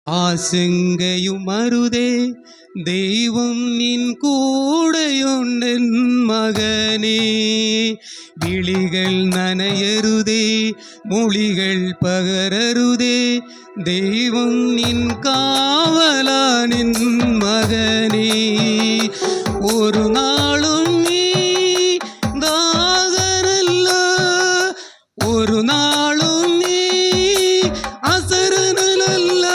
ആശങ്കയുമരുതേ, ദൈവം നിൻ കൂടെയുണ്ടെൻ മകനേ. വിളികൾ നനയരുതേ, മൊഴികൾ പകരരുതേ, ദൈവം നിൻ കാവലാനിൻ മകനേ. ഒരു നാളും നീ ദാസനല്ല, ഒരു നാളും നീ അസരനല്ല.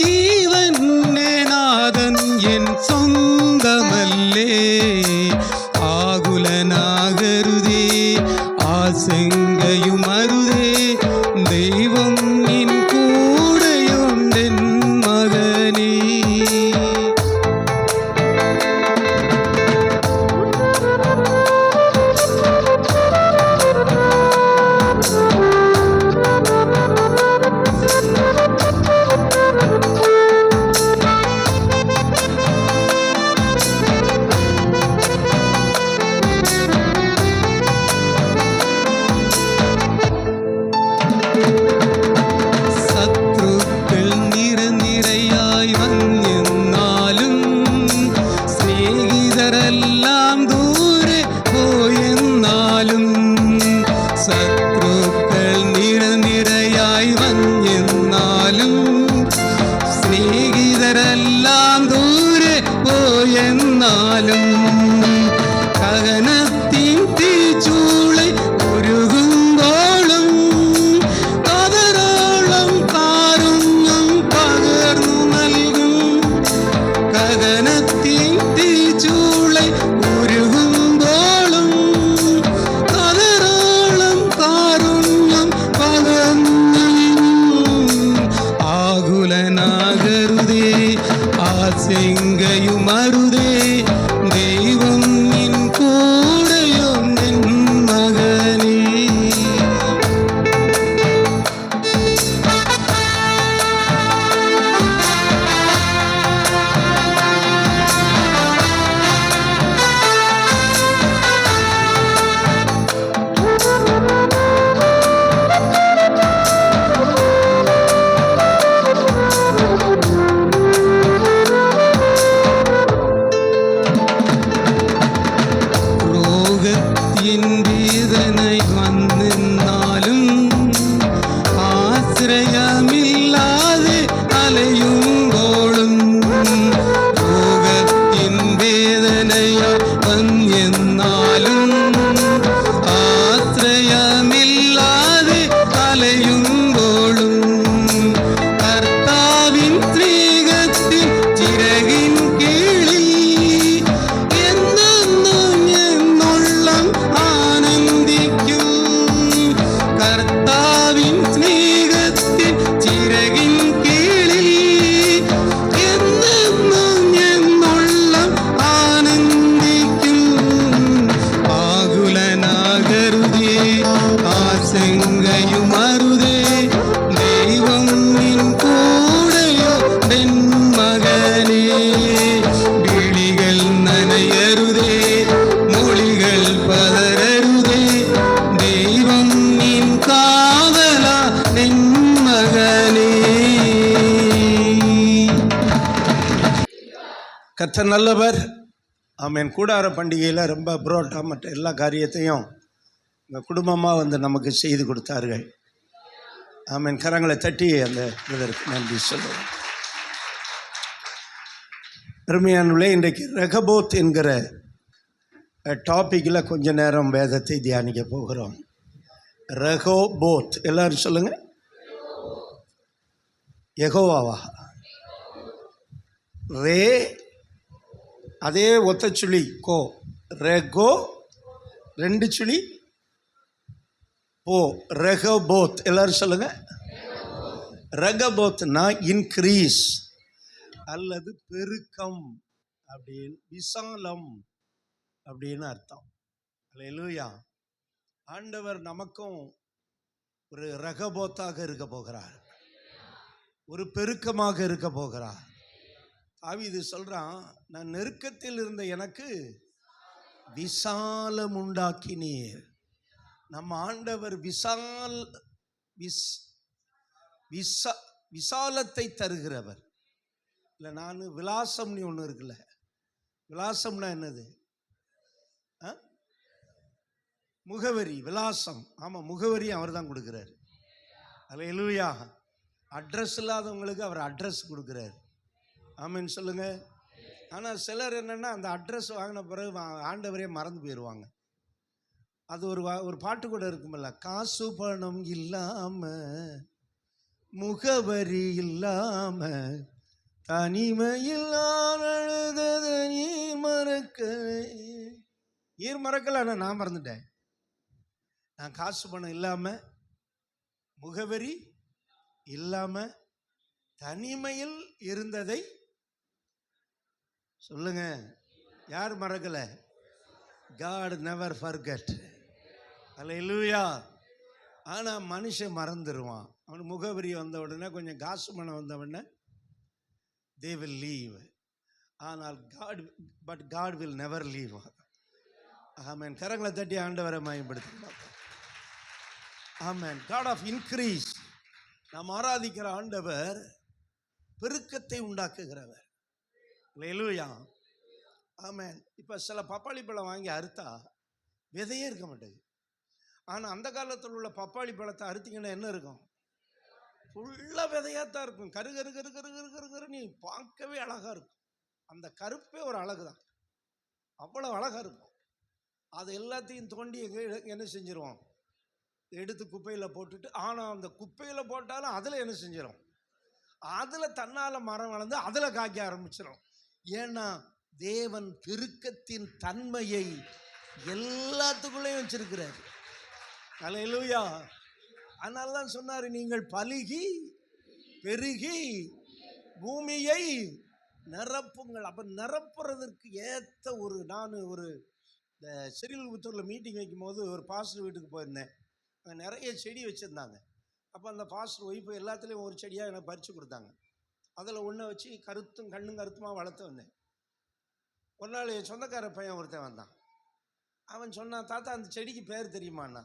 ജീവന്റെ നാഥൻ എൻ സ്വന്തമല്ലേ. ആകുലനാകരുതേ, ആശങ്കയുമരുതേ, ദൈവം നിൻ കൂടെയുണ്ടെൻ മകനേ. ശത്രുക്കൾ നിരനിരയായി വന്നെന്നാലും, സ്നേഹിതരെല്ലാം ദൂരെ പോയെന്നാലും, ശത്രുക്കൾ നിരനിരയായി വന്നെന്നാലും, സ്നേഹിതരെല്ലാം ദൂരെ പോയെന്നാലും, കകനത്തിൻ തീച്ചൂളை ഉരുകുമ്പോളും കതരോളം കാരുണ്യം പകർന്നു നൽകും. കകനത്തിൻ തീച്ചൂളை ഉരുകുമ്പോളും കതരോളം കാരുണ്യം പകർന്നു നൽകും. ആകുലനാകരുതേ, ആശങ്കയുമരുതേ, ദൈവം നിൻ കൂടെയുണ്ടെൻ മകനേ. രോഗത്തിൻ വേദന വന്നെന്നാലും, ആശ്രയമില്ലാതെ അലയുമ്പോഴും, രോഗത്തിൻ വേദനയ വന്നെന്നാലും, ആശ്രയമില്ലാതെ അലയുമ്പോഴും, കർത്താവിൻ സ്നേഹത്തിൻ ചിറകിൻ കീഴിൽ എന്നെന്നും എന്നുള്ളം ആനന്ദിക്കും. കർത്താവിൻ സ്നേഹത്തിൻ ചിറകിൻ കീഴിൽ എന്നെന്നും എന്നുള്ളം ആനന്ദിക്കും. ആകുലനാകരുതേ, ആശങ്കയുമരുതേ, ദൈവം നിൻ കൂടെയുണ്ടെൻ മകനേ. വിളികൾ നനയരുതേ, മൊഴികൾ പതരരുതേ, ദൈവം നിൻ കാവലാനിൻ മകനേ. கர்த்தர் நல்லவர். ஆமென். கூடார பண்டிகையில் ரொம்ப புரோட்டா மற்ற எல்லா காரியத்தையும் எங்கள் குடும்பமாக வந்து நமக்கு செய்து கொடுத்தார்கள். ஆமென். கரங்களை தட்டி அந்த பிரதருக்கு நன்றி சொல்லுவோம். அருமையானவர்களே, இன்றைக்கு ரெகபோத் என்கிற டாப்பிக்கில் கொஞ்ச நேரம் வேதத்தை தியானிக்க போகிறோம். ரெகோபோத், எல்லாரும் சொல்லுங்க. யெகோவாவா? ரே, அதே ஒத்த சுழி கோ, ரெகோ, ரெண்டு சுழி போ, ரெகபோத். எல்லாரும் சொல்லுங்க. ரெகபோத்னா இன்க்ரீஸ் அல்லது பெருக்கம் அப்படின்னு, விசாலம் அப்படின்னு அர்த்தம். அல்லேலூயா. ஆண்டவர் நமக்கும் ஒரு ரெகபோத்தாக இருக்க போகிறார், ஒரு பெருக்கமாக இருக்க போகிறார். தாவீது சொல்றான், நான் நெருக்கத்தில் இருந்த எனக்கு விசாலம் உண்டாக்கினீர். நம்ம ஆண்டவர் விசாலத்தை தருகிறவர். இல்லை, நான் விலாசம்னு ஒன்று இருக்குல்ல, விலாசம்னா என்னது? முகவரி, விலாசம். ஆமாம், முகவரி அவர் தான் கொடுக்குறாரு. அல்லேலூயா. அட்ரஸ் இல்லாதவங்களுக்கு அவர் அட்ரஸ் கொடுக்குறாரு. ஆமென் சொல்லுங்க. ஆனால் சிலர் என்னென்னா அந்த அட்ரஸ் வாங்கின பிறகு ஆண்டவரே மறந்து போயிடுவாங்க. அது ஒரு பாட்டு கூட இருக்குமில்ல, காசு பணம் இல்லாம முகவரி இல்லாம தனிமையில் நீர் மறக்கல. ஆனால் நான் மறந்துட்டேன். நான் காசு பணம் இல்லாம முகவரி இல்லாம தனிமையில் இருந்ததை சொல்லுங்க. யார் மறக்கல? God never forget. அல்லேலூயா. ஆனால் மனுஷன் மறந்துடுவான். அவன் முகவரி வந்த உடனே, கொஞ்சம் காசு பணம் வந்த உடனே they will leave. ஆனால் God will never leave. ஆமென். கரங்களை தட்டி ஆண்டவரை மகிமைப்படுத்துங்க. ஆமென். God of increase. நாம் ஆராதிக்கிற ஆண்டவர் பெருக்கத்தை உண்டாக்குகிறவர். அல்லேலூயா. ஆமென். இப்போ சில பப்பாளி பழம் வாங்கி அறுத்தா விதையே இருக்க மாட்டேங்குது. ஆனால் அந்த காலத்தில் உள்ள பப்பாளி பழத்தை அறுத்தீங்கன்னா என்ன இருக்கும்? ஃபுல்லாக விதையாக தான் இருக்கும். கரு கரு கரு கரு கரு கரு கரு நீ பார்க்கவே அழகாக இருக்கும். அந்த கருப்பே ஒரு அழகு தான், அவ்வளோ அழகாக இருக்கும். அது எல்லாத்தையும் தோண்டி என்ன செஞ்சிருவோம்? எடுத்து குப்பையில் போட்டுட்டு. ஆனால் அந்த குப்பையில் போட்டாலும் அதில் என்ன செஞ்சிடும்? அதில் தன்னால் மரம் வளர்ந்து அதில் காய்க்க ஆரம்பிச்சிடும். ஏன்னா தேவன் பெருக்கத்தின் தன்மையை எல்லாத்துக்குள்ளேயும் வச்சிருக்கிறார். அல்லேலூயா. அதனால தான் சொன்னார், நீங்கள் பலுகி பெருகி பூமியை நிரப்புங்கள். அப்போ நிரப்புறதற்கு ஏற்ற நான் இந்த ஸ்ரீவில்லிபுத்தூரில் மீட்டிங் வைக்கும் போது ஒரு பாஸ்டர் வீட்டுக்கு போயிருந்தேன். அங்கே நிறைய செடி வச்சுருந்தாங்க. அப்போ அந்த பாஸ்டர் ஒய்ஃபு எல்லாத்துலேயும் ஒரு செடியாக எனக்கு பறித்து கொடுத்தாங்க. அதில் ஒன்றை வச்சு கண்ணும் கருத்துமாக வளர்த்து வந்தேன். ஒரு நாள் என் சொந்தக்கார பையன் ஒருத்தன் வந்தான். அவன் சொன்னான், தாத்தா அந்த செடிக்கு பேர் தெரியுமாண்ணா?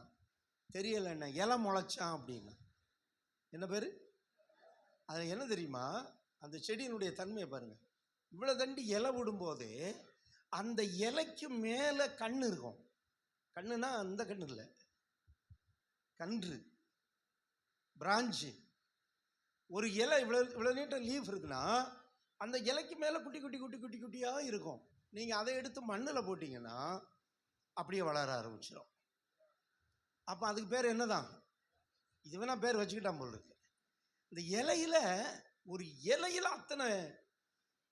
தெரியலைண்ணா. இலை முளைச்சான் அப்படின்னா. என்ன பேர்? அது என்ன தெரியுமா? அந்த செடியினுடைய தன்மையை பாருங்கள். இவ்வளோ தண்டி இலை விடும்போது அந்த இலைக்கு மேலே கண்ணு இருக்கும். கண்ணுனா அந்த கண்ணு இல்லை, கன்று, பிரான்ச்சு. ஒரு இலை இவ்வளோ நீட்ட லீஃப் இருக்குன்னா அந்த இலைக்கு மேலே குட்டி குட்டி குட்டி குட்டி குட்டியாக இருக்கும். நீங்கள் அதை எடுத்து மண்ணில் போட்டிங்கன்னா அப்படியே வளர ஆரம்பிச்சிடும். அப்போ அதுக்கு பேர் என்ன தான்? இது வேணா பேர் வச்சுக்கிட்டான் போல் இருக்கு. இந்த இலையில் ஒரு இலையில் அத்தனை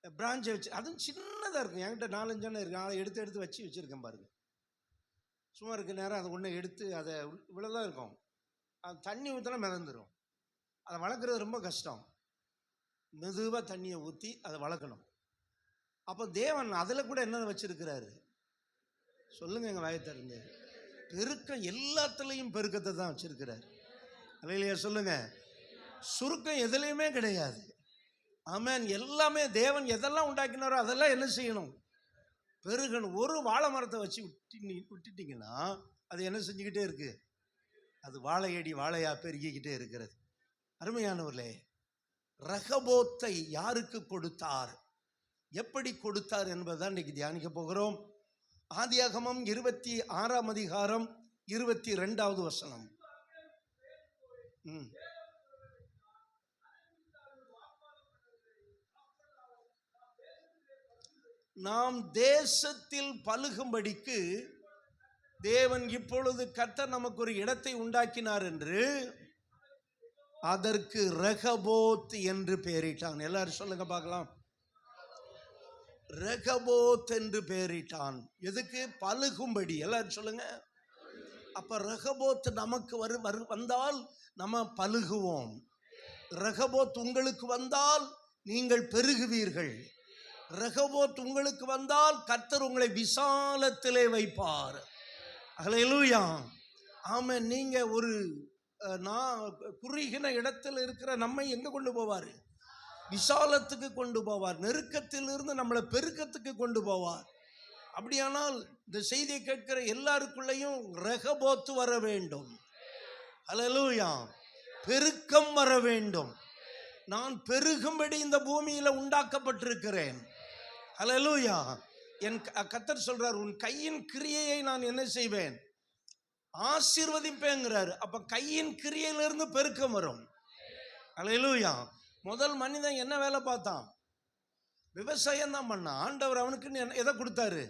பிரான்ச்சை வச்சு, அதுவும் சின்னதாக இருக்கும். என்கிட்ட 4-5 எண்ணெய் இருக்குது. அதை எடுத்து வச்சு வச்சுருக்கேன் பாருங்கள். சும்மா இருக்க நேரம் அதை ஒன்று எடுத்து அதை இவ்வளோதான் இருக்கும். அது தண்ணி ஊற்றினா மிதந்துடும். அதை வளர்க்குறது ரொம்ப கஷ்டம். மெதுவாக தண்ணியை ஊற்றி அதை வளர்க்கணும். அப்போ தேவன் அதில் கூட என்ன வச்சிருக்கிறாரு சொல்லுங்க. எங்கள் வாயத்திலிருந்து பெருக்கம், எல்லாத்துலேயும் பெருக்கத்தை தான் வச்சிருக்கிறார். அல்லேலூயா சொல்லுங்க. சுருக்கம் எதுலேயுமே கிடையாது. ஆமென். எல்லாமே தேவன் எதெல்லாம் உண்டாக்கினாரோ அதெல்லாம் என்ன செய்யணும்? பெருகணும். ஒரு வாழை மரத்தை வச்சு விட்டுட்டிங்கன்னா அது என்ன செஞ்சுக்கிட்டே இருக்கு? அது வாழையடி வாழையா பெருகிக்கிட்டே இருக்கிறது. அருமையானவர்களே, ரகபோத்தை யாருக்கு கொடுத்தார், எப்படி கொடுத்தார் என்பதுதான் இன்னைக்கு தியானிக்க போகிறோம். ஆதியாகமம் 26ஆம் அதிகாரம் 22வது வசனம். நாம் தேசத்தில் பலுகும்படிக்கு தேவன் இப்பொழுது கர்த்தர் நமக்கு ஒரு இடத்தை உண்டாக்கினார் என்று அதற்கு ரெகபோத் என்று பெயரிட்டான். எல்லாரும் சொல்லுங்க பார்க்கலாம். ரெகபோத் என்று பெயரிட்டான். எதுக்கு? பலுகும்படி. எல்லாரும் சொல்லுங்க. அப்ப ரெகபோத் நமக்கு வந்தால் நம்ம பலுகுவோம். ரெகபோத் உங்களுக்கு வந்தால் நீங்கள் பெருகுவீர்கள். ரெகபோத் உங்களுக்கு வந்தால் கர்த்தர் உங்களை விசாலத்திலே வைப்பார். அல்லேலூயா. ஆமென். நீங்க ஒரு குறுகின இடத்துல இருக்கிற நம்மை எங்க கொண்டு போவார்? விசாலத்துக்கு கொண்டு போவார். நெருக்கத்திலிருந்து நம்மளை பெருக்கத்துக்கு கொண்டு போவார். அப்படியானால் இந்த செய்தியை கேட்கிற எல்லாருக்குள்ளேயும் ரெகபோத் வர வேண்டும். அல்லேலூயா. பெருக்கம் வர வேண்டும். நான் பெருகும்படி இந்த பூமியில உண்டாக்கப்பட்டிருக்கிறேன். ஹல்லேலூயா. என் கர்த்தர் சொல்றார், உன் கையின் கிரியையை நான் என்ன செய்வேன்? ஆசீர்வதிப்பேங்கிறாரு. அப்ப கையின் கிரியையிலிருந்து பெருக்கம் வரும். ஹல்லேலூயா. முதல் மனிதன் என்ன வேலை பார்த்தான்? விவசாயம் தான் பண்ணான். ஆண்டவர் அவனுக்கு எதை கொடுத்தாரு?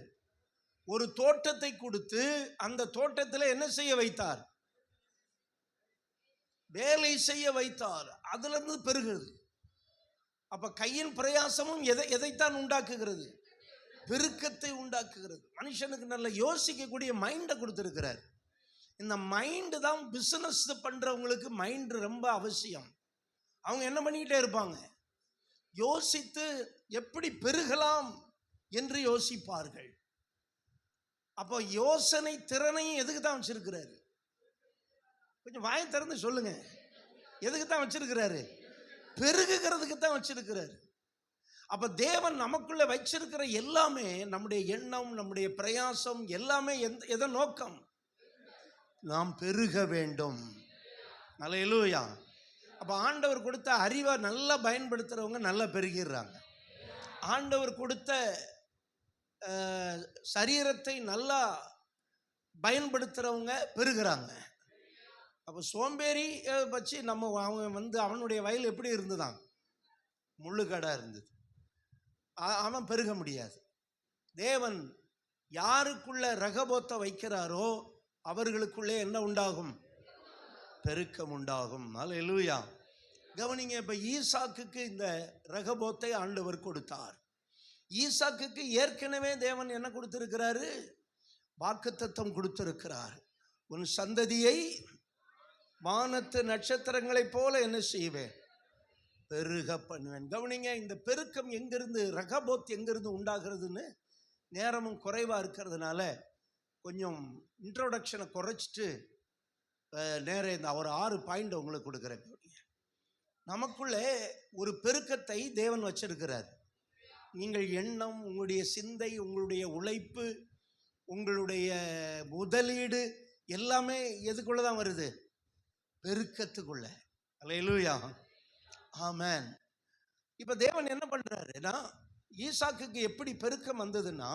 ஒரு தோட்டத்தை கொடுத்து அந்த தோட்டத்தில் என்ன செய்ய வைத்தார்? வேலை செய்ய வைத்தார். அதுல இருந்து பெருகிறது. அப்ப கையின் பிரயாசமும் எதைத்தான் உண்டாக்குகிறது? பெருக்கத்தை உண்டாக்குகிறது. மனுஷனுக்கு நல்ல யோசிக்கக்கூடிய மைண்டை கொடுத்திருக்கிறார். இந்த மைண்டு தான் பிசினஸ் பண்றவங்களுக்கு மைண்ட் ரொம்ப அவசியம். அவங்க என்ன பண்ணிக்கிட்டே இருப்பாங்க? யோசித்து எப்படி பெருகலாம் என்று யோசிப்பார்கள். அப்போ யோசனை திறனையும் எதுக்கு தான் வச்சிருக்கிறாரு? கொஞ்சம் வாயை திறந்து சொல்லுங்க. எதுக்கு தான் வச்சிருக்கிறாரு? பெருகுகிறதுக்கு தான் வச்சிருக்கிறாரு. அப்ப தேவன் நமக்குள்ள வச்சிருக்கிற எல்லாமே, நம்முடைய எண்ணம், நம்முடைய பிரயாசம் எல்லாமே எதை நோக்கம்? நாம் பெருக வேண்டும். அல்லேலூயா. அப்ப ஆண்டவர் கொடுத்த அறிவை நல்லா பயன்படுத்துறவங்க நல்லா பெருகிடுறாங்க. ஆண்டவர் கொடுத்த சரீரத்தை நல்லா பயன்படுத்துறவங்க பெருகிறாங்க. அப்போ சோம்பேறி வச்சு அவங்க அவனுடைய வயல் எப்படி இருந்துதான்? முள்ளுக்காடாக இருந்தது. அவன் பெருக முடியாது. தேவன் யாருக்குள்ள ரகபோத்தை வைக்கிறாரோ அவர்களுக்குள்ளே என்ன உண்டாகும்? பெருக்கம் உண்டாகும். அல்லேலூயா. கவனிங்க. இப்ப ஈசாக்குக்கு இந்த ரகபோத்தை ஆண்டவர் கொடுத்தார். ஈசாக்குக்கு ஏற்கனவே தேவன் என்ன கொடுத்திருக்கிறாரு? வாக்குத்தத்தம் கொடுத்திருக்கிறார். உன் சந்ததியை வானத்து நட்சத்திரங்களைப் போல என்ன செய்வேன்? பெருக பண்ணுவேன். கவனிங்க. இந்த பெருக்கம் எங்கிருந்து, ரகபோத் எங்கிருந்து உண்டாகிறதுன்னு நேரமும் குறைவா இருக்கிறதுனால கொஞ்சம் இன்ட்ரோடக்ஷனை குறைச்சிட்டு நேரம் இந்த ஒரு 6 பாயிண்ட் உங்களுக்கு கொடுக்குறேன். நமக்குள்ளே ஒரு பெருக்கத்தை தேவன் வச்சிருக்கிறார். நீங்கள் எண்ணம், உங்களுடைய சிந்தை, உங்களுடைய உழைப்பு, உங்களுடைய முதலீடு எல்லாமே எதுக்குள்ள தான் வருது? பெருக்கத்துக்குள்ள. அல்லேலூயா. ஆமென். இப்ப தேவன் என்ன பண்றாருன்னா, ஈசாக்குக்கு எப்படி பெருக்கம் வந்ததுன்னா,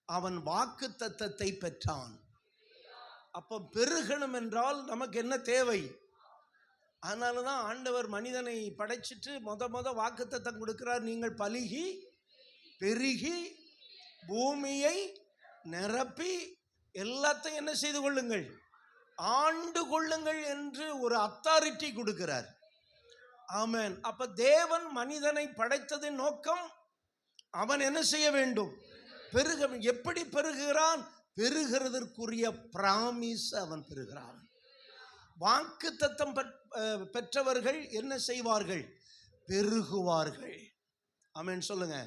அவன் வாக்குத்தத்தத்தை பெற்றான். அப்ப பெருகணும் என்றால் நமக்கு என்ன தேவை? அதனாலதான் ஆண்டவர் மனிதனை படைச்சிட்டு முத வாக்குத்தத்தம் கொடுக்கிறார். நீங்கள் பலுகி பெருகி பூமியை நிரப்பி எல்லாத்தையும் என்ன செய்து கொள்ளுங்கள்? ஆண்டு கொள்ளுங்கள் என்று ஒரு அத்தாரிட்டி கொடுக்கிறார். ஆமென். அப்ப தேவன் மனிதனை படைத்ததின் நோக்கம், அவன் என்ன செய்ய வேண்டும்? பெருக. எப்படி பெருகிறான்? பெருகிறதற்குரிய பிராமிஸ் அவன் பெறுகிறான். வாக்குத்தத்தம் பெற்றவர்கள் என்ன செய்வார்கள்? பெருகுவார்கள். ஆமென் சொல்லுங்க.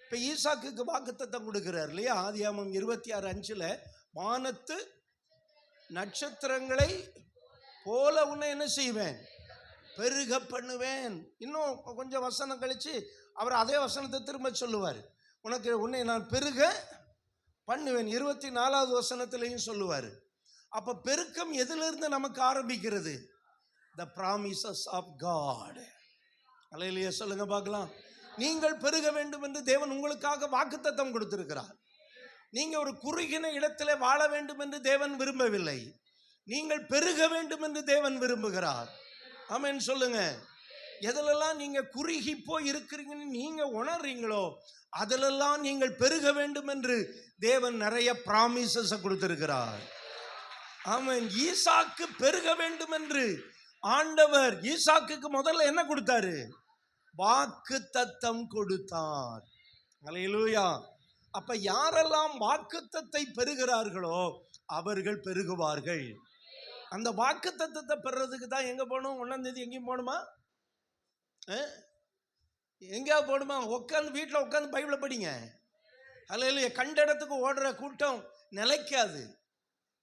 இப்ப ஈசாக்குக்கு வாக்குத்தத்தம் கொடுக்கிறார் இல்லையா? ஆதியாகமம் 26:5 வானத்து நட்சத்திரங்களை போல உன்னை என்ன செய்வேன்? பெருக பண்ணுவேன். இன்னும் கொஞ்சம் வசனம் கழிச்சு அவர் அதே வசனத்தை திரும்ப சொல்லுவார். உன்னை நான் பெருக பண்ணுவேன். 24வது வசனத்திலையும் சொல்லுவார். அப்ப பெருக்கம் எதிலிருந்து நமக்கு ஆரம்பிக்கிறது? The promises of God. அல்லேலூயா சொல்லுங்க பார்க்கலாம். நீங்கள் பெருக வேண்டும் என்று தேவன் உங்களுக்காக வாக்குத்தத்தம் கொடுத்திருக்கிறார். நீங்க ஒரு குறுகின இடத்திலே வாழ வேண்டும் என்று தேவன் விரும்பவில்லை. நீங்கள் பெருக வேண்டும் என்று தேவன் விரும்புகிறார். ஆமென் சொல்லுங்க. எதிலெல்லாம் நீங்க குறுகி போய் இருக்கிறீங்கன்னு நீங்க உணர்றீங்களோ அதிலெல்லாம் நீங்கள் பெருக வேண்டும் என்று தேவன் நிறைய பிராமிசஸ் கொடுத்திருக்கிறார். ஆமென். ஈசாக்கு பெருக வேண்டும் என்று ஆண்டவர் ஈசாக்குக்கு முதல்ல என்ன கொடுத்தாரு? வாக்குத்தத்தம் கொடுத்தார். அல்லேலூயா. அப்ப யாரெல்லாம் வாக்குத்தத்தை பெறுகிறார்களோ அவர்கள் பெருகுவார்கள். அந்த வாக்குத்தத்தத்தை பெறதுக்கு தான் எங்க போகணும்? 1ஆம் தேதி எங்கேயும் போகணுமா? எங்கேயாவது போகணுமா? வீட்டில் உட்காந்து பைபிளை படிங்க. அல்லேலூயா. கண்ட இடத்துக்கு ஓடுற கூட்டம் நிலைக்காது.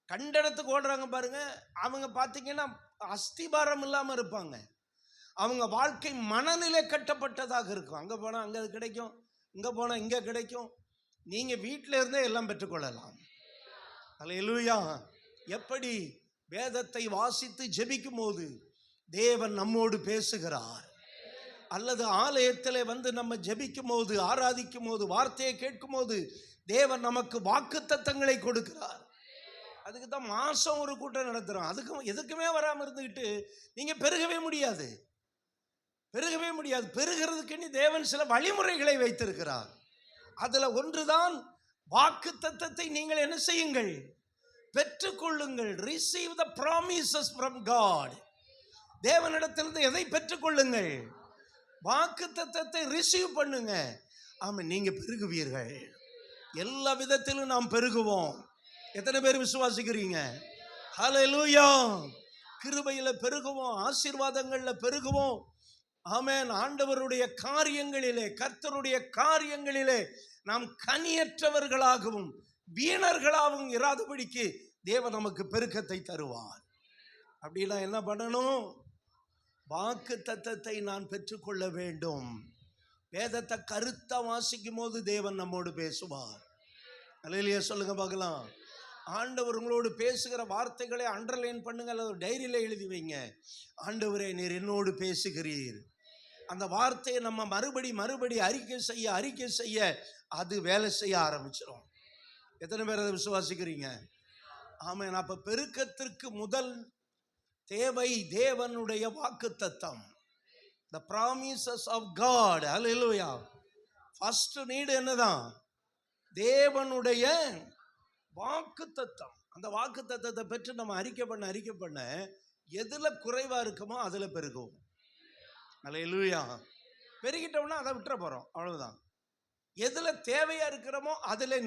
கண்ட இடத்துக்கு ஓடுறாங்க பாருங்க, அவங்க பார்த்தீங்கன்னா அஸ்திபாரம் இல்லாமல் இருப்பாங்க. அவங்க வாழ்க்கை மனநிலை கட்டப்பட்டதாக இருக்கும். அங்கே போனால் அங்கே அது கிடைக்கும், இங்கே போனால் இங்கே கிடைக்கும். நீங்கள் வீட்டில் இருந்தே எல்லாம் பெற்றுக்கொள்ளலாம். அல்லேலூயா. எப்படி வேதத்தை வாசித்து ஜெபிக்கும் போது தேவன் நம்மோடு பேசுகிறார். அல்லது ஆலயத்தில் வந்து நம்ம ஜெபிக்கும் போது, ஆராதிக்கும் போது, வார்த்தையை கேட்கும் போது தேவன் நமக்கு வாக்குத்தத்தங்களை கொடுக்கிறார். அதுக்கு தான் மாசம் ஒரு கூட்டம் நடத்துறோம். அதுக்கும் எதுக்குமே வராமல் இருந்துக்கிட்டு நீங்க பெருகவே முடியாது. பெருகிறதுக்கு தேவன் சில வழிமுறைகளை வைத்திருக்கிறார். அதுல ஒன்றுதான் வாக்குத்தத்தத்தை நீங்கள் என்ன செய்யுங்கள், பெற்றுக்கொள்ளுங்கள். Receive the promises from God. தேவனிடத்திலிருந்து எதை பெற்றுக்கொள்ளுங்கள்? வாக்குத்தத்தத்தை ரிசீவ் பண்ணுங்க. ஆமா, நீங்க பெருகுவீர்கள். எல்லா விதத்திலும் நாம் பெருகுவோம். எத்தனை பேர் விசுவாசிக்கிறீங்க? ஹல்லேலூயா. கிருபையில பெருகுவோம், ஆசீர்வாதங்கள்ல பெருகுவோம். ஆமென். ஆண்டவருடைய காரியங்களிலே, கர்த்தருடைய காரியங்களிலே நாம் கனியற்றவர்களாகவும் வீணர்களாகவும் இராதபடிக்கு தேவன் நமக்கு பெருக்கத்தை தருவார். அப்படின்னா என்ன பண்ணணும்? வாக்குத்தத்தத்தை நான் பெற்றுக்கொள்ள வேண்டும். வேதத்தை கருத்தா வாசிக்கும் போது தேவன் நம்மோடு பேசுவார். அல்லேலூயா சொல்லுங்க பார்க்கலாம். ஆண்டவர் உங்களோடு பேசுகிற வார்த்தைகளை அண்டர்லைன் பண்ணுங்க, அல்லது டைரியில எழுதி வைங்க. ஆண்டவரே, நீர் என்னோடு பேசுகிறீர். அந்த வார்த்தையை நம்ம மறுபடி அறிக்கை செய்ய அது வேலை செய்ய ஆரம்பிச்சிடும். எத்தனை பேர் அதை விசுவாசிக்கிறீங்க? ஆமென். அப்ப பெருக்கத்திற்கு முதல் தேவை தேவனுடைய வாக்குத்தத்தம். the promises of God. Hallelujah. first need என்னதான்? தேவனுடைய வாக்குத்தத்தம். அந்த வாக்குத்தத்தத்தை பெற்று நம்ம அறிக்கை பண்ண எதுல குறைவா இருக்குமோ அதுல பெருகும். ஹல்லேலூயா. பெருகிட்டோம்னா அதை விட்டுற போறோம், அவ்வளவுதான். எதுல தேவையா இருக்கிறோமோ அதுல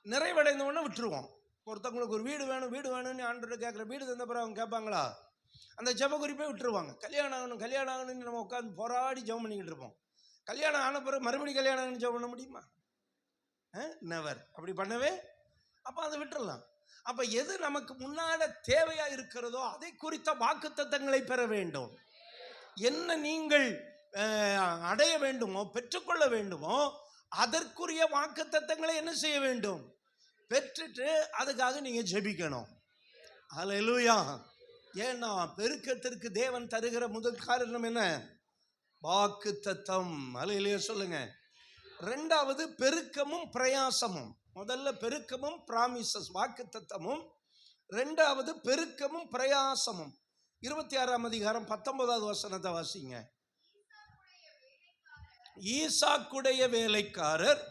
நிறைவடைந்தோம்னா விட்டுருவோம். ஒருத்தவங்களுக்கு ஒரு வீடு வேணும்னு ஆண்டவர்கிட்ட கேட்குற, வீடு தந்த பிறகு அவங்க கேட்பாங்களா? அந்த ஜெப குறிப்பே விட்டுருவாங்க. கல்யாணம் ஆகணும்னு நம்ம உட்காந்து போராடி ஜெபம் பண்ணிக்கிட்டு இருப்போம். கல்யாணம் ஆன பிறகு மறுபடியும் கல்யாணம் ஆகணும்னு ஜெபம் பண்ண முடியுமா? நெவர். அப்படி பண்ணவே. அப்போ அதை விட்டுறலாம். அப்போ எது நமக்கு முன்னாடி தேவையா இருக்கிறதோ அதை குறித்த வாக்குத்தத்தங்களை பெற வேண்டும். என்ன நீங்கள் அடைய வேண்டுமோ, பெற்றுக்கொள்ள வேண்டுமோ, அதற்குரிய வாக்குத்தத்தங்களை என்ன செய்ய வேண்டும்? பெற்றுட்டு அதுக்காக நீங்க ஜெபிக்கணும். ஹல்லேலூயா. ஏன்னா பெருக்கத்திற்கு தேவன் தருகிற முதல் காரணம் என்ன? வாக்குத்தத்தம். ஹல்லேலூயா சொல்லுங்க. ரெண்டாவது பெருக்கமும் பிரயாசமும். முதல்ல பெருக்கமும் ப்ராமிசஸ் வாக்குத்தத்தமும், ரெண்டாவது பெருக்கமும் பிரயாசமும். 26ஆம் அதிகாரம் 19வது வசனத்தை வாசிங்க. ஈசாக்குடைய வேலைக்காரர்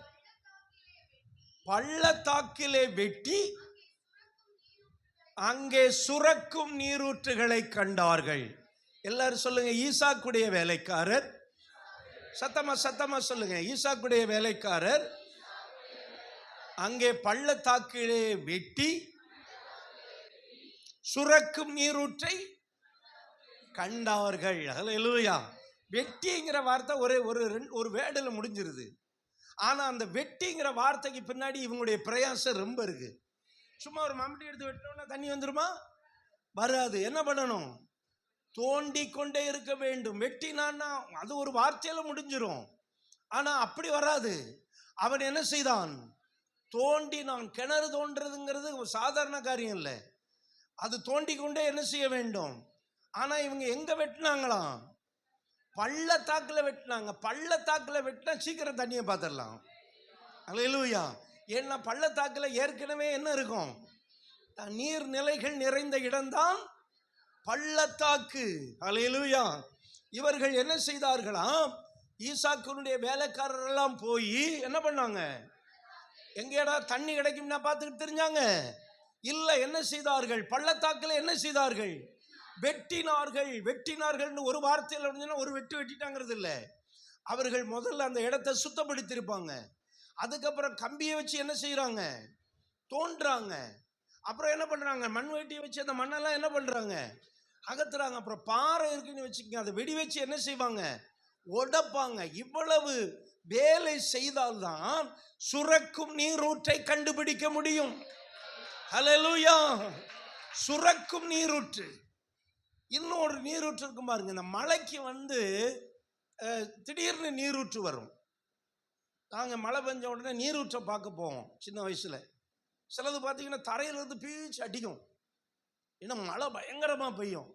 பள்ளத்தாக்கிலே வெட்டி அங்கே சுரக்கும் நீரூற்றுகளை கண்டார்கள். எல்லாரும் சொல்லுங்க, ஈசாக்குடைய வேலைக்காரர். சத்தமா சொல்லுங்க. ஈசாக்குடைய வேலைக்காரர் அங்கே பள்ளத்தாக்கிலே வெட்டி சுரக்கும் நீரூற்றை கண்டார்கள். ஹல்லேலூயா. வெட்டிங்கிற வார்த்தை ஒரு வேர்டில் முடிஞ்சிருது. ஆனா அந்த வெட்டிங்கிற வார்த்தைக்கு பின்னாடி இவங்களுடைய பிரயாசம் ரொம்ப இருக்கு. சும்மா ஒரு மம்பட்டி எடுத்து வெட்டினோம்னா தண்ணி வந்துருமா? வராது. என்ன பண்ணணும்? தோண்டி கொண்டே இருக்க வேண்டும். வெட்டினான்னா அது ஒரு வார்த்தையில முடிஞ்சிரும். ஆனா அப்படி வராது. அவன் என்ன செய்தான்? தோண்டினான். கிணறு தோன்றதுங்கிறது ஒரு சாதாரண காரியம் இல்லை. அது தோண்டி கொண்டே என்ன செய்ய வேண்டும். ஆனா இவங்க எங்க வெட்டினாங்களாம்? பள்ளத்தாக்குல வெட்டினாங்க. பள்ளத்தாக்குல வெட்டினா சீக்கிரம் தண்ணியை பார்த்துடலாம். ஹல்லேலூயா. ஏன்னா பள்ளத்தாக்குல ஏற்கனவே என்ன இருக்கும்? நீர் நிலைகள் நிறைந்த இடம்தான் பள்ளத்தாக்கு. ஹல்லேலூயா. இவர்கள் என்ன செய்தார்களாம்? ஈசாக்குனுடைய வேலைக்காரர் எல்லாம் போய் என்ன பண்ணாங்க? எங்கேடா தண்ணி கிடைக்கும்னா பார்த்துக்கிட்டு தெரிஞ்சாங்க இல்ல. என்ன செய்தார்கள்? பள்ளத்தாக்குல என்ன செய்தார்கள்? வெட்டினார்கள். ஒரு வார்த்தையில் ஒரு வெட்டிட்டாங்கிறது இல்லை. அவர்கள் முதல்ல அந்த இடத்தை சுத்தப்படுத்திருப்பாங்க. அதுக்கப்புறம் கம்பியை வச்சு என்ன செய்யறாங்க? தோன்றாங்க. அப்புறம் என்ன பண்றாங்க? மண் வெட்டியை வச்சு அந்த மண்ணெல்லாம் என்ன பண்றாங்க? அகத்துறாங்க. அப்புறம் பாறை இருக்குன்னு வச்சுக்கோங்க, அதை வெடி வச்சு என்ன செய்வாங்க? உடைப்பாங்க. இவ்வளவு வேலை செய்தால்தான் சுரக்கும் நீரூற்றை கண்டுபிடிக்க முடியும். ஹல்லேலூயா. சுரக்கும் நீரூற்று. இன்னொரு நீரூற்று இருக்கும் பாருங்க. இந்த மலைக்கு திடீர்னு நீரூற்று வரும். நாங்கள் மழை பெஞ்ச உடனே நீரூற்றை பார்க்க போவோம் சின்ன வயசுல. சிலது பார்த்தீங்கன்னா தரையிலிருந்து பீச்சு அடிக்கும். ஏன்னா மழை பயங்கரமாக பெய்யும்.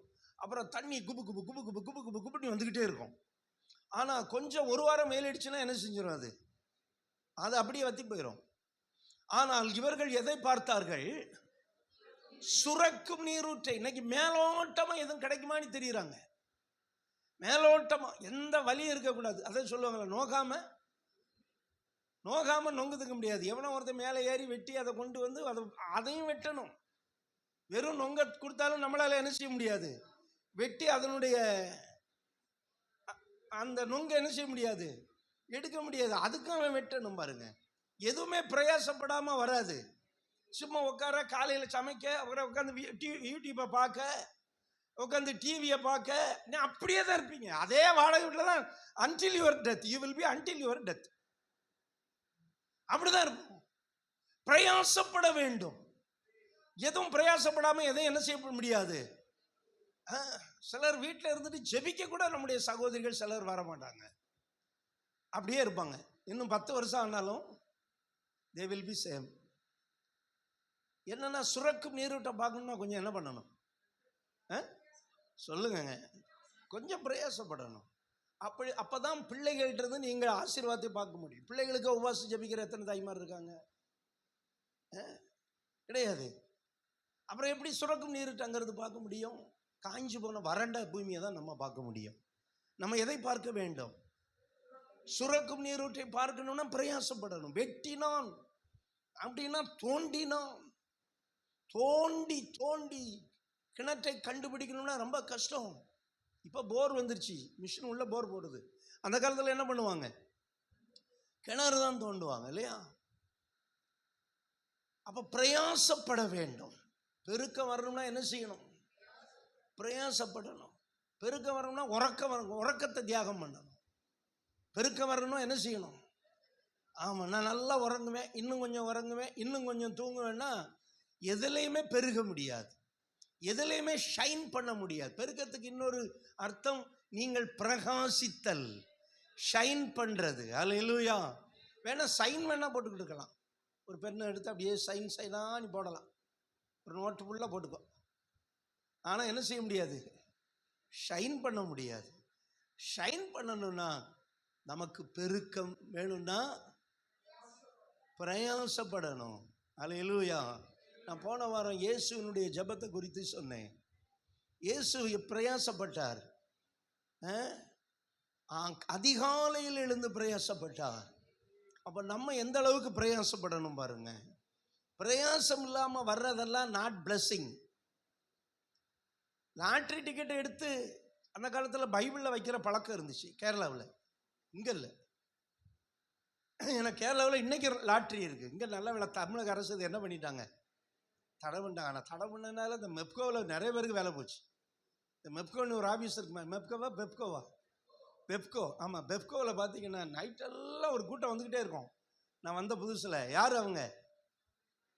அப்புறம் தண்ணி குபு குபு குபு குபு குபு குபு குபுன்னு வந்துக்கிட்டே இருக்கும். ஆனால் கொஞ்சம் ஒரு வாரம் மேலிடுச்சுன்னா என்ன செஞ்சிடும், அது அப்படியே வற்றி போயிடும். ஆனால் இவர்கள் எதை பார்த்தார்கள்? சுரக்கும் நீரூற்றை. இன்னைக்கு மேலோட்டமாக எதுவும் கிடைக்குமான்னு தெரியுறாங்க. மேலோட்டமாக எந்த வலியும் இருக்கக்கூடாது. அதை சொல்லுவாங்களே, நோகாம நொங்குதுக்க முடியாது. எவனோ ஒருத்தர் மேலே ஏறி வெட்டி அதை கொண்டு வந்து அதையும் வெட்டணும். வெறும் நொங்க கொடுத்தாலும் நம்மளால என்ன செய்ய முடியாது, வெட்டி அதனுடைய அந்த நொங்க என்ன செய்ய முடியாது, எடுக்க முடியாது. அதுக்கும் அவன் வெட்டணும் பாருங்க. எதுவுமே பிரயாசப்படாமல் வராது. சும்மா உட்கார, காலையில் சமைக்க, அப்புறம் உட்காந்து யூடியூப்பை பார்க்க, உட்காந்து டிவியை பார்க்க, நீ அப்படியே தான் இருப்பீங்க. அதே வாடகை வீட்டில் தான் until your death. You will be until your death. அப்படிதான் இருக்கும். பிரயாசப்பட வேண்டும். எதுவும் பிரயாசப்படாமல் எதையும் என்ன செய்ய முடியாது. சிலர் வீட்டில் இருந்துட்டு ஜெபிக்க கூட நம்முடைய சகோதரிகள் சிலர் வர மாட்டாங்க, அப்படியே இருப்பாங்க. இன்னும் 10 வருஷம் ஆனாலும் they will be same. என்னன்னா, சுரக்கும் நீரூட்டம் பார்க்கணும்னா கொஞ்சம் என்ன பண்ணணும், சொல்லுங்க, கொஞ்சம் பிரயாசப்படணும். அப்பதான் பிள்ளைகள்கிட்ட இருந்து நீங்கள் ஆசீர்வாதத்தை பார்க்க முடியும். பிள்ளைகளுக்கு உபவாசம் ஜெபிக்கிற எத்தனை தாய்மார் இருக்காங்க? கிடையாது. அப்புறம் எப்படி சுரக்கும் நீரூட்டங்கிறது பார்க்க முடியும்? காஞ்சி போன வறண்ட பூமியை தான் நம்ம பார்க்க முடியும். நம்ம எதை பார்க்க வேண்டும்? சுரக்கும் நீரூற்றை பார்க்கணும்னா பிரயாசப்படணும். வெட்டினான் அப்படின்னா தோண்டினான். தோண்டி தோண்டி கிணற்றை கண்டுபிடிக்கணும்னா ரொம்ப கஷ்டம். இப்போ போர் வந்துருச்சு, மிஷின் உள்ள போர் போடுது. அந்த காலத்தில் என்ன பண்ணுவாங்க? கிணறு தான் தோண்டுவாங்க இல்லையா? அப்போ பிரயாசப்பட வேண்டும். பெருக்கம் வரணும்னா என்ன செய்யணும்? பிரயாசப்படணும். பெருக்கம் வரணும்னா உறக்கத்தை தியாகம் பண்ணணும். பெருக்கம் வரணும் என்ன செய்யணும்? ஆமாம், நான் நல்லா உறங்குவேன், இன்னும் கொஞ்சம் உறங்குவேன், இன்னும் கொஞ்சம் தூங்குவேன்னா எதுலேயுமே பெருக முடியாது, எதுலேயுமே ஷைன் பண்ண முடியாது. பெருக்கத்துக்கு இன்னொரு அர்த்தம் நீங்கள் பிரகாசித்தல், ஷைன் பண்ணுறது. அல்லேலூயா. வேணா சைன் வேணா போட்டுக்கிட்டு இருக்கலாம். ஒரு பெண்ணை எடுத்து அப்படியே சைனாக நீ போடலாம், ஒரு நோட்டு ஃபுல்லாக போட்டுக்கோ. ஆனால் என்ன செய்ய முடியாது? ஷைன் பண்ண முடியாது. ஷைன் பண்ணணும்னா நமக்கு பெருக்கம் வேணும்னா பிரயாசப்படணும். அல்லேலூயா. நான் போன வாரம் இயேசுவினுடைய ஜெபத்தை குறித்து சொன்னேன். இயேசு பிரயாசப்பட்டார், அதிகாலையில் எழுந்து பிரயாசப்பட்டார். அப்போ நம்ம எந்த அளவுக்கு பிரயாசப்படணும் பாருங்க. பிரயாசம் இல்லாமல் வர்றதெல்லாம் நாட் பிளெஸ்ஸிங். லாட்ரி டிக்கெட்டை எடுத்து அந்த காலத்தில் பைபிளில் வைக்கிற பழக்கம் இருந்துச்சு கேரளாவில், இங்கே இல்லை. ஏன்னா கேரளாவில் இன்றைக்கி லாட்ரி இருக்குது, இங்கே நல்ல வேலை தமிழக அரசு என்ன பண்ணிட்டாங்க, தடை பண்ணிட்டாங்க. ஆனால் தடை பண்ணனால இந்த மெப்கோவில் நிறைய பேருக்கு வேலை போச்சு. இந்த மெப்கோன்னு ஒரு ஆஃபீஸ் இருக்கு, பெப்கோ, ஆமாம், பெப்கோவில் பார்த்தீங்கன்னா நைட்டெல்லாம் ஒரு கூட்டம் வந்துக்கிட்டே இருக்கும். நான் வந்த புதுசில் யார் அவங்க,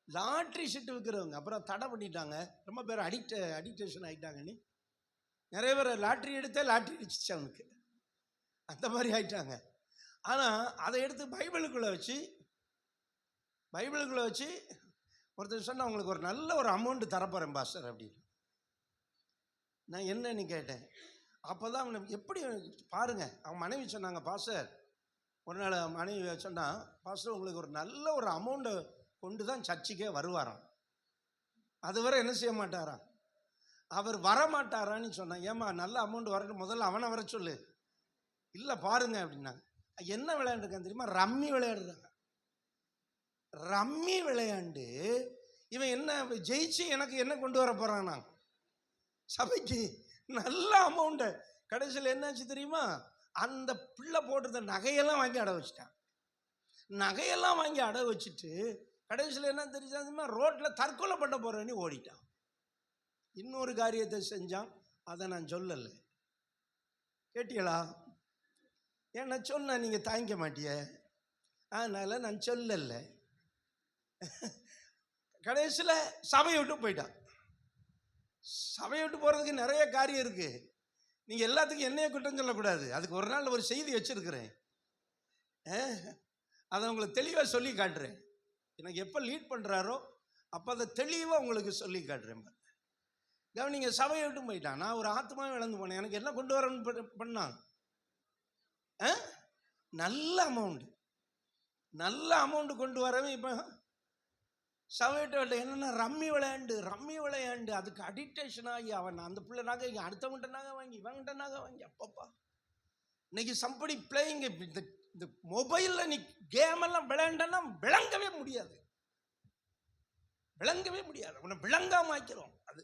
லாட்ரி சீட்டு விற்கிறவங்க. அப்புறம் தடை பண்ணிட்டாங்க. ரொம்ப பேர் அடிக்டேஷன் ஆகிட்டாங்கன்னு நிறைய பேர் லாட்ரி எடுத்தே லாட்ரி அடிச்சிச்சு அவனுக்கு, அந்த மாதிரி ஆகிட்டாங்க. ஆனால் அதை எடுத்து பைபிளுக்குள்ளே வச்சு ஒருத்தர் சொன்னால் அவங்களுக்கு ஒரு நல்ல ஒரு அமௌண்ட்டு தரப்போகிறேன் பாஸ்டர் அப்படின்னு. நான் என்னன்னு கேட்டேன். அப்போ தான் அவனை எப்படி பாருங்கள், அவன் மனைவி சொன்னாங்க, பாஸ்டர் ஒரு நாள் மனைவி சொன்னால், பாஸ்டர் உங்களுக்கு ஒரு நல்ல ஒரு அமௌண்ட்டை கொண்டு தான் சர்ச்சுக்கே வருவாராம், அதுவரை என்ன செய்ய மாட்டாராம், அவர் வரமாட்டாரான்னு சொன்னான். ஏம்மா நல்ல அமௌண்ட் வரட்டும், முதல்ல அவனை வர சொல்லு. இல்லை பாருங்க அப்படின்னாங்க. என்ன விளையாண்டுருக்கான் தெரியுமா? ரம்மி விளையாடுறாங்க. ரம்மி விளையாண்டு இவன் என்ன ஜெயிச்சு எனக்கு என்ன கொண்டு வர போகிறான், நான் சபைக்கு நல்ல அமௌண்ட்டு. கடைசியில் என்னாச்சு தெரியுமா? அந்த பிள்ளை போட்டிருந்த நகையெல்லாம் வாங்கி அடை வச்சுட்டான். நகையெல்லாம் வாங்கி அடை வச்சுட்டு கடைசியில் என்ன தெரியுமா? ரோட்டில் தற்கொலை பண்ண போகிறேன்னு ஓடிட்டான். இன்னொரு காரியத்தை செஞ்சான், அதை நான் சொல்லலை. கேட்டீங்களா? ஏன்னா சொன்னால் நீங்கள் தாங்கிக்க மாட்டிய, அதனால் நான் சொல்லலை. கடைசியில் சபையை விட்டு போயிட்டான். சபையை விட்டு போகிறதுக்கு நிறைய காரியம் இருக்குது. நீங்கள் எல்லாத்துக்கும் என்னைய குற்றம் சொல்லக்கூடாது. அதுக்கு ஒரு நாள் ஒரு செய்தி வச்சுருக்கிறேன், அதை உங்களுக்கு தெளிவாக சொல்லி காட்டுறேன். எனக்கு எப்போ லீட் பண்ணுறாரோ அப்போ அதை தெளிவாக உங்களுக்கு சொல்லி காட்டுறேன். கவனிங்க, சபையை விட்டு போயிட்டான். நான் ஒரு ஆத்மாவை இழந்து போனேன். எனக்கு என்ன கொண்டு வரணும்னு பண்ணான்? நல்ல அமௌண்ட் கொண்டு வரவே. இப்போ சபையிட்ட என்னென்னா ரம்மி விளையாண்டு அதுக்கு அடிக்டேஷன் ஆகி அவன் அந்த பிள்ளை நாக இங்கே அடுத்தவன்கிட்ட நாக வாங்கி இவங்கிட்ட நாக வாங்கி அப்பப்பா இன்னைக்கு சம்படி பிளேயிங். இந்த மொபைலில் நீ கேம் எல்லாம் விளையாண்டன்னா விளங்கவே முடியாது. உன்னை விளங்காம ஆக்கிறோம் அது.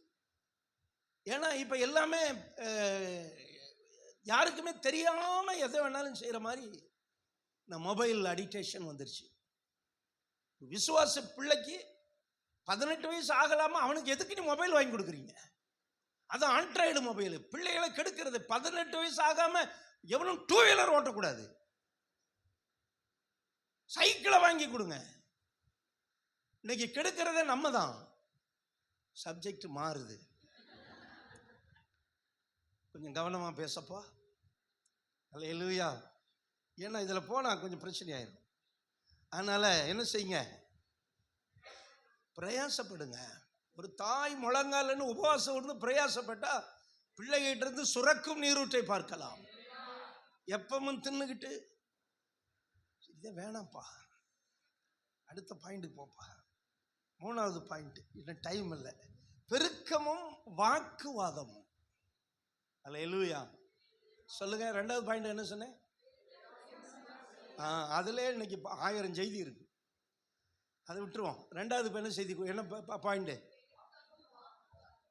ஏன்னா இப்போ எல்லாமே யாருக்குமே தெரியாம எதை வேணாலும் செய்யற மாதிரி இந்த மொபைல் அடிக்டேஷன் வந்துருச்சு. விசுவாச பிள்ளைக்கு 18 வயசு ஆகலாமா, அவனுக்கு எதுக்கு நீ மொபைல் வாங்கி கொடுக்குறீங்க? அது ஆண்ட்ராய்டு மொபைல் பிள்ளைகளை கெடுக்கிறது. 18 வயசு ஆகாம எவனும் 2 வீலர் ஓட்டக்கூடாது. சைக்கிளை வாங்கி கொடுங்க. இன்னைக்கு கெடுக்கிறதே நம்ம தான். சப்ஜெக்ட் மாறுது, கொஞ்சம் கவனமா பேசப்பா. அல்லேலூயா. ஏன்னா இதுல போனா கொஞ்சம் பிரச்சனை ஆயிடும். அதனால என்ன செய்யுங்க, பிரயாசப்படுங்க. ஒரு தாய் முழங்காலன்னு உபவாசம் இருந்து பிரயாசப்பட்டா பிள்ளைகிட்ட இருந்து சுரக்கும் நீரூற்றை பார்க்கலாம். எப்பவும் தின்னுக்கிட்டு இதே வேணாம்ப்பா, அடுத்த பாயிண்ட்டுக்கு போப்பா. 3வது பாயிண்ட், இல்லை டைம் இல்லை. பெருக்கமும் வாக்குவாதமும். அல்லேலூயா சொல்லுங்க. 2வது பாயிண்ட் என்ன சொன்னேன்? அதுல இன்னைக்கு 1000 செய்தி இருக்கு, அதை விட்டுருவோம். 2வது என்ன செய்தி, என்ன பாயிண்ட்?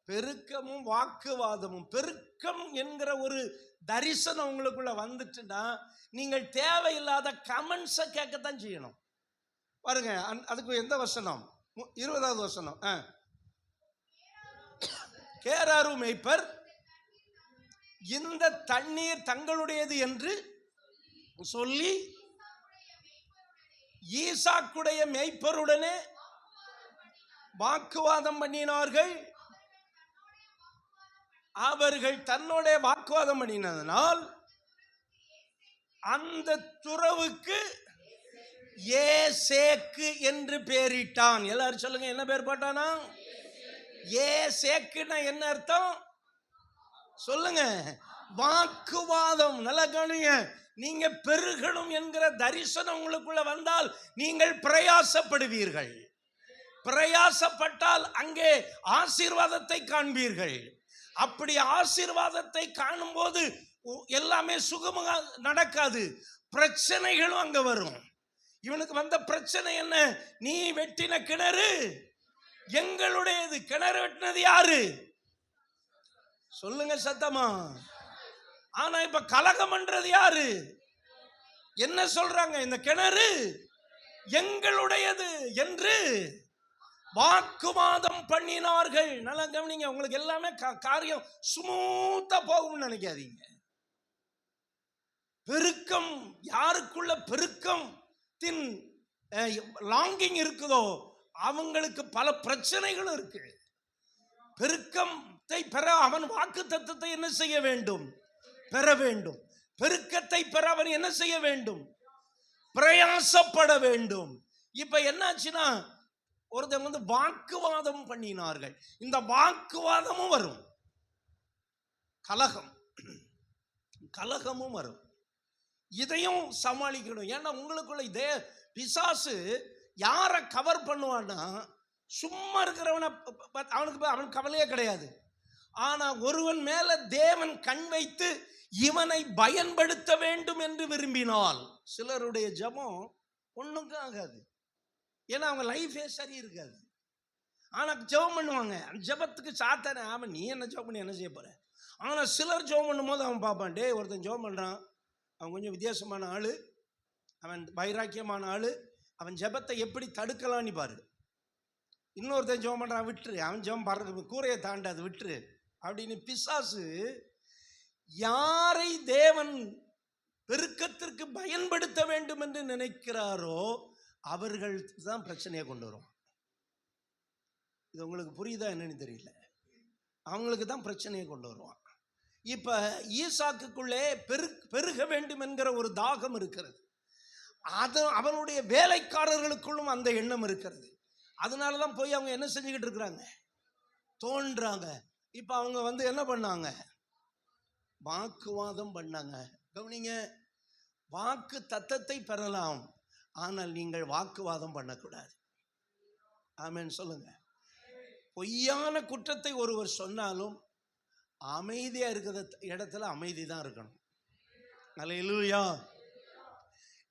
பெருக்கமும் வாக்குவாதமும். பெருக்கம் என்கிற ஒரு தரிசனம் உங்களுக்குள்ள வந்துட்டுன்னா நீங்கள் தேவையில்லாத கமெண்ட்ஸை கேட்கத்தான் செய்யணும். பாருங்க, அதுக்கு எந்த வசனம்? 20வது வசனம். கேராரு மேய்ப்பர் இந்த தண்ணீர் தங்களுடையது என்று சொல்லி ஈசாக்குடைய மேய்ப்பருடனே வாக்குவாதம் பண்ணினார்கள். அவர்கள் தன்னோட வாக்குவாதம் பண்ணினதனால் அந்த துறவுக்கு ஏசேக்கு என்று பெயரிட்டான். எல்லாரும் சொல்லுங்க, என்ன பேர் போட்டானா? ஏசேக்குன்னா என்ன அர்த்தம் சொல்லுங்க? வாக்குவாதம். நல்லா கவனிங்க. நீங்க பெருகணும் என்கிற தரிசனம் உங்களுக்குள்ள வந்தால் நீங்கள் பிரயாசப்படுவீர்கள். பிரயாசப்பட்டால் அங்கே ஆசீர்வாதத்தை காண்பீர்கள். அப்படி ஆசீர்வாதத்தை காணும் போது எல்லாமே சுகமாக நடக்காது, பிரச்சனைகளும் அங்க வரும். இவனுக்கு வந்த பிரச்சனை என்ன? நீ வெட்டின கிணறு எங்களுடையது. கிணறு வெட்டினது யாரு சொல்லுங்க சத்தமா? ஆனா இப்ப கலகம் பண்றது யாரு? என்ன சொல்றாங்க? இந்த கிணறு எங்களுடையது என்று வாக்குவாதம் பண்ணினார்கள். நல்லா கவனிங்க, உங்களுக்கு எல்லாமே காரியம் ஸ்மூத்தா போகும்னு நினைக்காதீங்க. பெருக்கம், யாருக்குள்ள பெருக்கத்தின் லாங்கிங் இருக்குதோ அவங்களுக்கு பல பிரச்சனைகளும் இருக்கு. பெருக்கத்தை பெற அவன் வாக்கு தத்தத்தை என்ன செய்ய வேண்டும்? பெற வேண்டும். பெருக்கத்தை பெற அவன் என்ன செய்ய வேண்டும்? பிரயாசப்பட வேண்டும். இப்ப என்னாச்சுன்னா ஒருத்தங்க வாக்குவாதம் பண்ணினார்கள். இந்த வாக்குவாதமும் வரும், கலகமும் வரும். இதையும் சமாளிக்கணும். ஏன்னா உங்களுக்குள்ள இதே பிசாசு யாரை கவர் பண்ணுவான்னா, சும்மா இருக்கிறவனை அவன் கவலையே கிடையாது. ஆனா ஒருவன் மேல தேவன் கண் வைத்து இவனை பயன்படுத்த வேண்டும் என்று விரும்பினால் சிலருடைய ஜெபம் ஒண்ணுக்கும் ஆகாது. ஏன்னா அவங்க லைஃபே சரி இருக்காது. ஆனா ஜெபம் பண்ணுவாங்க. ஜெபத்துக்கு சாத்தானே, அவன் நீ என்ன ஜெபம் பண்ணி என்ன செய்ய போற? ஆனா சிலர் ஜெபம் பண்ணும் போது அவன் பார்ப்பான், டே ஒருத்தன் ஜெபம் பண்றான், அவன் கொஞ்சம் வித்தியாசமான ஆளு, அவன் வைராக்கியமான ஆளு, அவன் ஜெபத்தை எப்படி தடுக்கலான்னு பாரு. இன்னொருத்தன் ஜெபம் பண்றான், விட்டுரு, அவன் ஜெபம் பண்றது கூரையை தாண்டாது, விட்டுரு அப்படின்னு. பிசாசு யாரை தேவன் பெருக்கத்திற்கு பயன்படுத்த வேண்டும் என்று நினைக்கிறாரோ அவர்கள் தான் பிரச்சனையை கொண்டு வரும். இது உங்களுக்கு புரியுதா என்னன்னு தெரியல. அவங்களுக்கு தான் பிரச்சனையை கொண்டு வருவான். இப்ப ஈசாக்குக்குள்ளே பெருக வேண்டும் என்கிற ஒரு தாகம் இருக்கிறது. அது அவனுடைய வேலைக்காரர்களுக்குள்ளும் அந்த எண்ணம் இருக்கிறது. அதனாலதான் போய் அவங்க என்ன செஞ்சுக்கிட்டு இருக்கிறாங்க? தோன்றாங்க. இப்போ அவங்க வந்து என்ன பண்ணாங்க? வாக்குவாதம் பண்ணாங்க. கவனிங்க, வாக்கு தத்தத்தை பெறலாம், ஆனால் நீங்கள் வாக்குவாதம் பண்ணக்கூடாது. ஆமென் சொல்லுங்க. பொய்யான குற்றத்தை ஒருவர் சொன்னாலும் அமைதியா இருக்கிற இடத்துல அமைதி தான் இருக்கணும். அல்லேலூயா.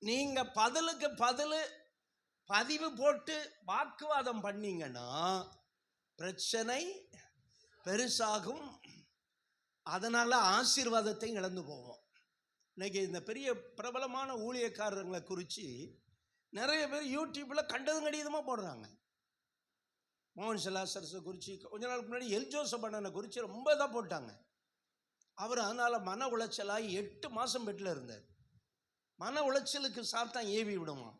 நீங்க பதிலுக்கு பதிவு போட்டு வாக்குவாதம் பண்ணீங்கன்னா பிரச்சனை பெருசாகும். அதனால ஆசீர்வாதத்தை இழந்து போவோம். இன்னைக்கு இந்த பெரிய பிரபலமான ஊழியக்காரர்களை குறித்து நிறைய பேர் யூடியூப்ல கண்டதும் கடிதமாக போடுறாங்க. மோகன் செலாசரஸை குறித்து கொஞ்ச நாளுக்கு முன்னாடி எல் ஜோசப் அண்ணனை குறித்து ரொம்ப தான் போட்டாங்க. அவர் அதனால் மன உளைச்சலாகி 8 மாதம் பெட்டில் இருந்தார். மன உளைச்சலுக்கு சாத்தான் ஏவி விடுவான்,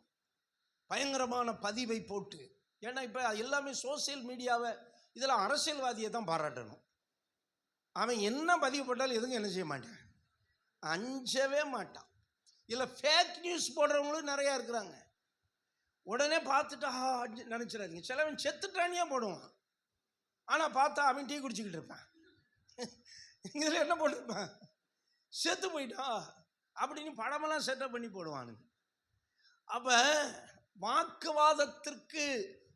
பயங்கரமான பதிவை போட்டு. ஏன்னா இப்போ எல்லாமே சோசியல் மீடியாவை, இதில் அரசியல்வாதியை தான் பாராட்டணும். அவன் என்ன பதிவு போட்டாலும் எதுவும் என்ன செய்ய மாட்டான், அஞ்சவே மாட்டான். இல்லை ஃபேக் நியூஸ் போடுறவங்களும் நிறையா இருக்கிறாங்க. உடனே பார்த்துட்டா நினச்சிடாதீங்க, சிலவன் செத்துட்டானியே போடுவான். ஆனால் பார்த்தா அவன் டீ குடிச்சிக்கிட்டு இருப்பான். இதில் என்ன போட்டிருப்பான், செத்து போயிட்டா அப்படின்னு படமெல்லாம் செட்டப் பண்ணி போடுவானுங்க. அப்போ வாக்குவாதத்திற்கு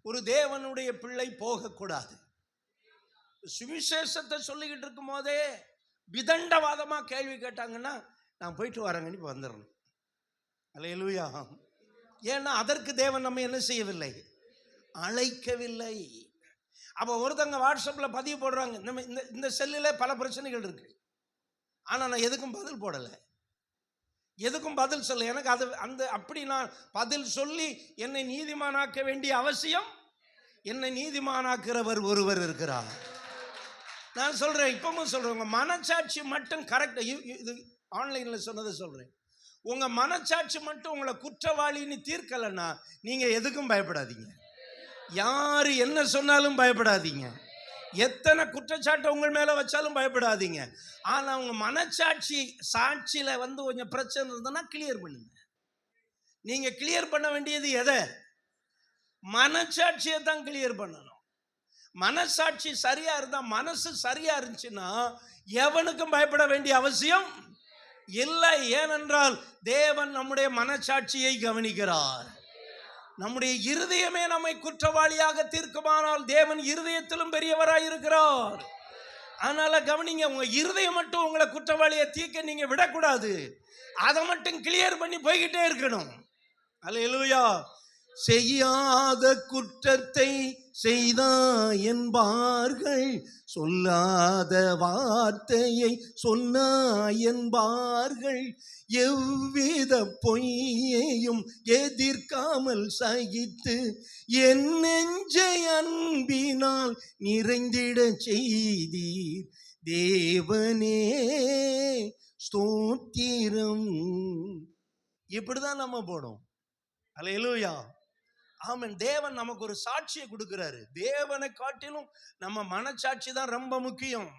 ஒரு தேவனுடைய பிள்ளை போகக்கூடாது. சுவிசேஷத்தை சொல்லிக்கிட்டு இருக்கும் போதே விதண்டவாதமாக கேள்வி கேட்டாங்கன்னா நான் போயிட்டு வரேங்கன்னு இப்போ வந்துடணும். அல்லேலூயா. ஏன்னா அதற்கு தேவன் நம்ம என்ன செய்யவில்லை, அழைக்கவில்லை. அப்போ ஒருத்தங்க வாட்ஸ்அப்பில் பதிவு போடுறாங்க, நம்ம இந்த செல்லில் பல பிரச்சனைகள் இருக்கு, ஆனால் நான் எதுக்கும் பதில் போடலை, எதுக்கும் பதில் சொல்ல. எனக்கு அது அப்படி நான் பதில் சொல்லி என்னை நீதிமானாக்க வேண்டிய அவசியம், என்னை நீதிமானாக்கிறவர் ஒருவர் இருக்கிறார். நான் சொல்றேன், இப்பவும் சொல்றேன், உங்க மனச்சாட்சி மட்டும் கரெக்ட். இது ஆன்லைன்ல சொன்னதை சொல்றேன். உங்க மனச்சாட்சி மட்டும் உங்களை குற்றவாளின்னு தீர்க்கலைன்னா நீங்க எதுக்கும் பயப்படாதீங்க. யாரு என்ன சொன்னாலும் பயப்படாதீங்க. எத்தனை குற்றச்சாட்டை உங்கள் மேல வச்சாலும் பயப்படாதீங்க. ஆனா உங்க மனச்சாட்சி சாட்சியில கொஞ்சம் பிரச்சனை இருந்ததுன்னா கிளியர் பண்ணுங்க. நீங்க கிளியர் பண்ண வேண்டியது எதை? மனச்சாட்சியை தான் கிளியர் பண்ணணும். மனசாட்சி சரியா இருந்தா, மனசு சரியா இருந்துச்சுன்னா எவனுக்கும் பயப்பட வேண்டிய அவசியம் இல்லை. ஏனென்றால் தேவன் நம்முடைய மனச்சாட்சியை கவனிக்கிறார். நம்முடைய இருதயமே நம்மை குற்றவாளியாக தீர்க்குமானால் தேவன் இருதயத்திலும் பெரியவராய் இருக்கிறார். அதனால கவனிங்க, உங்க இருதயம் மட்டும் உங்களை குற்றவாளியை தீர்க்க நீங்க விடக்கூடாது. அதை மட்டும் கிளியர் பண்ணி போய்கிட்டே இருக்கணும். அல்லேலூயா. செய்யாத குற்றத்தை செய்தாய் என்பார்கள், சொல்லாத வார்த்தையை சொன்னாய் என்பார்கள், எவ்வித பொய்யையும் எதிர்க்காமல் சகித்து என் நெஞ்சை அன்பினால் நிறைந்திட செய்தீர் தேவனே ஸ்தோத்திரம். இப்படிதான் நம்ம போடும். அல்லேலூயா. ஆமென். தேவன் நமக்கு ஒரு சாட்சியை கொடுக்கிறாரு. தேவனை காட்டிலும் நம்ம மனச்சாட்சி தான் ரொம்ப முக்கியம்.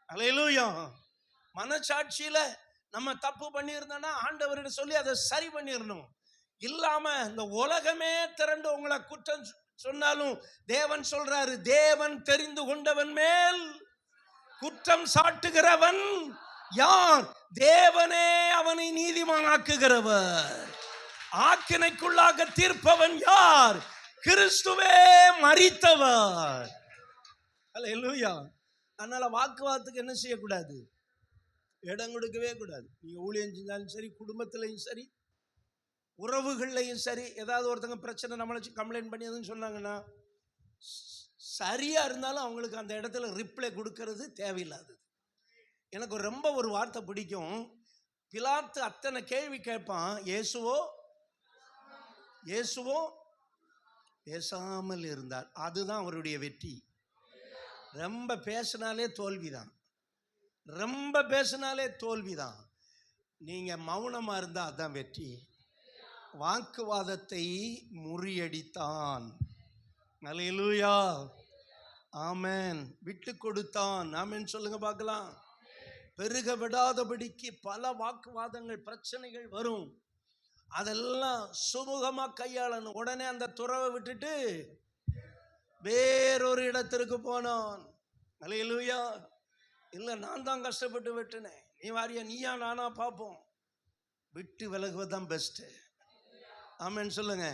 அல்லேலூயா. மனச்சாட்சியில நம்ம தப்பு பண்ணியிருந்தோம்னா ஆண்டவரிடம் சொல்லி அதை சரி பண்ணிடணும். இல்லாம இந்த உலகமே திரண்டு உங்களை குற்றம் சொன்னாலும் தேவன் சொல்றாரு, தேவன் தெரிந்து கொண்டவன் மேல் குற்றம் சாட்டுகிறவன் யார்? தேவனே அவனை நீதிமானாக்குகிறவர். ஆக்கினைக்குள்ளாக தீர்ப்பவன் யார்? கிறிஸ்துவே மரித்தவர். அல்லேலூயா. அதனால வாக்குவாதத்துக்கு என்ன செய்யக்கூடாது, இடம் கொடுக்கவே கூடாது. நீங்க ஊழியம் செஞ்சாலும் சரி, குடும்பத்திலையும் சரி, உறவுகள்லையும் சரி, ஏதாவது ஒருத்தங்க பிரச்சனை நம்மளை கம்ப்ளைண்ட் பண்ணி எதுவும் சொன்னாங்கன்னா சரியா இருந்தாலும் அவங்களுக்கு அந்த இடத்துல ரிப்ளை கொடுக்கறது தேவையில்லாதது. எனக்கு ரொம்ப ஒரு வார்த்தை பிடிக்கும். பிலாத்து அத்தனை கேள்வி கேட்பான், இயேசுவோ பேசாமல் இருந்தார். அதுதான் அவருடைய வெற்றி. ரொம்ப பேசினாலே தோல்விதான், ரொம்ப பேசினாலே தோல்விதான். நீங்க மௌனமா இருந்தா அதான் வெற்றி. வாக்குவாதத்தை முறியடித்தான். அல்லேலூயா. ஆமென். விட்டு கொடுத்தான். ஆமென் சொல்லுங்க பார்க்கலாம். பெருக விடாதபடிக்கு பல வாக்குவாதங்கள், பிரச்சனைகள் வரும். அதெல்லாம் சுமூகமா கையாளணும். உடனே அந்த துறவை விட்டுட்டு வேறொரு இடத்திற்கு போனான். அல்லேலூயா. இல்லை நான் தான் கஷ்டப்பட்டு வெட்டினேன், நீ வாரியா, நீயா நானா பார்ப்போம். விட்டு விலகுவதுதான் பெஸ்ட். ஆமென் சொல்லுங்க.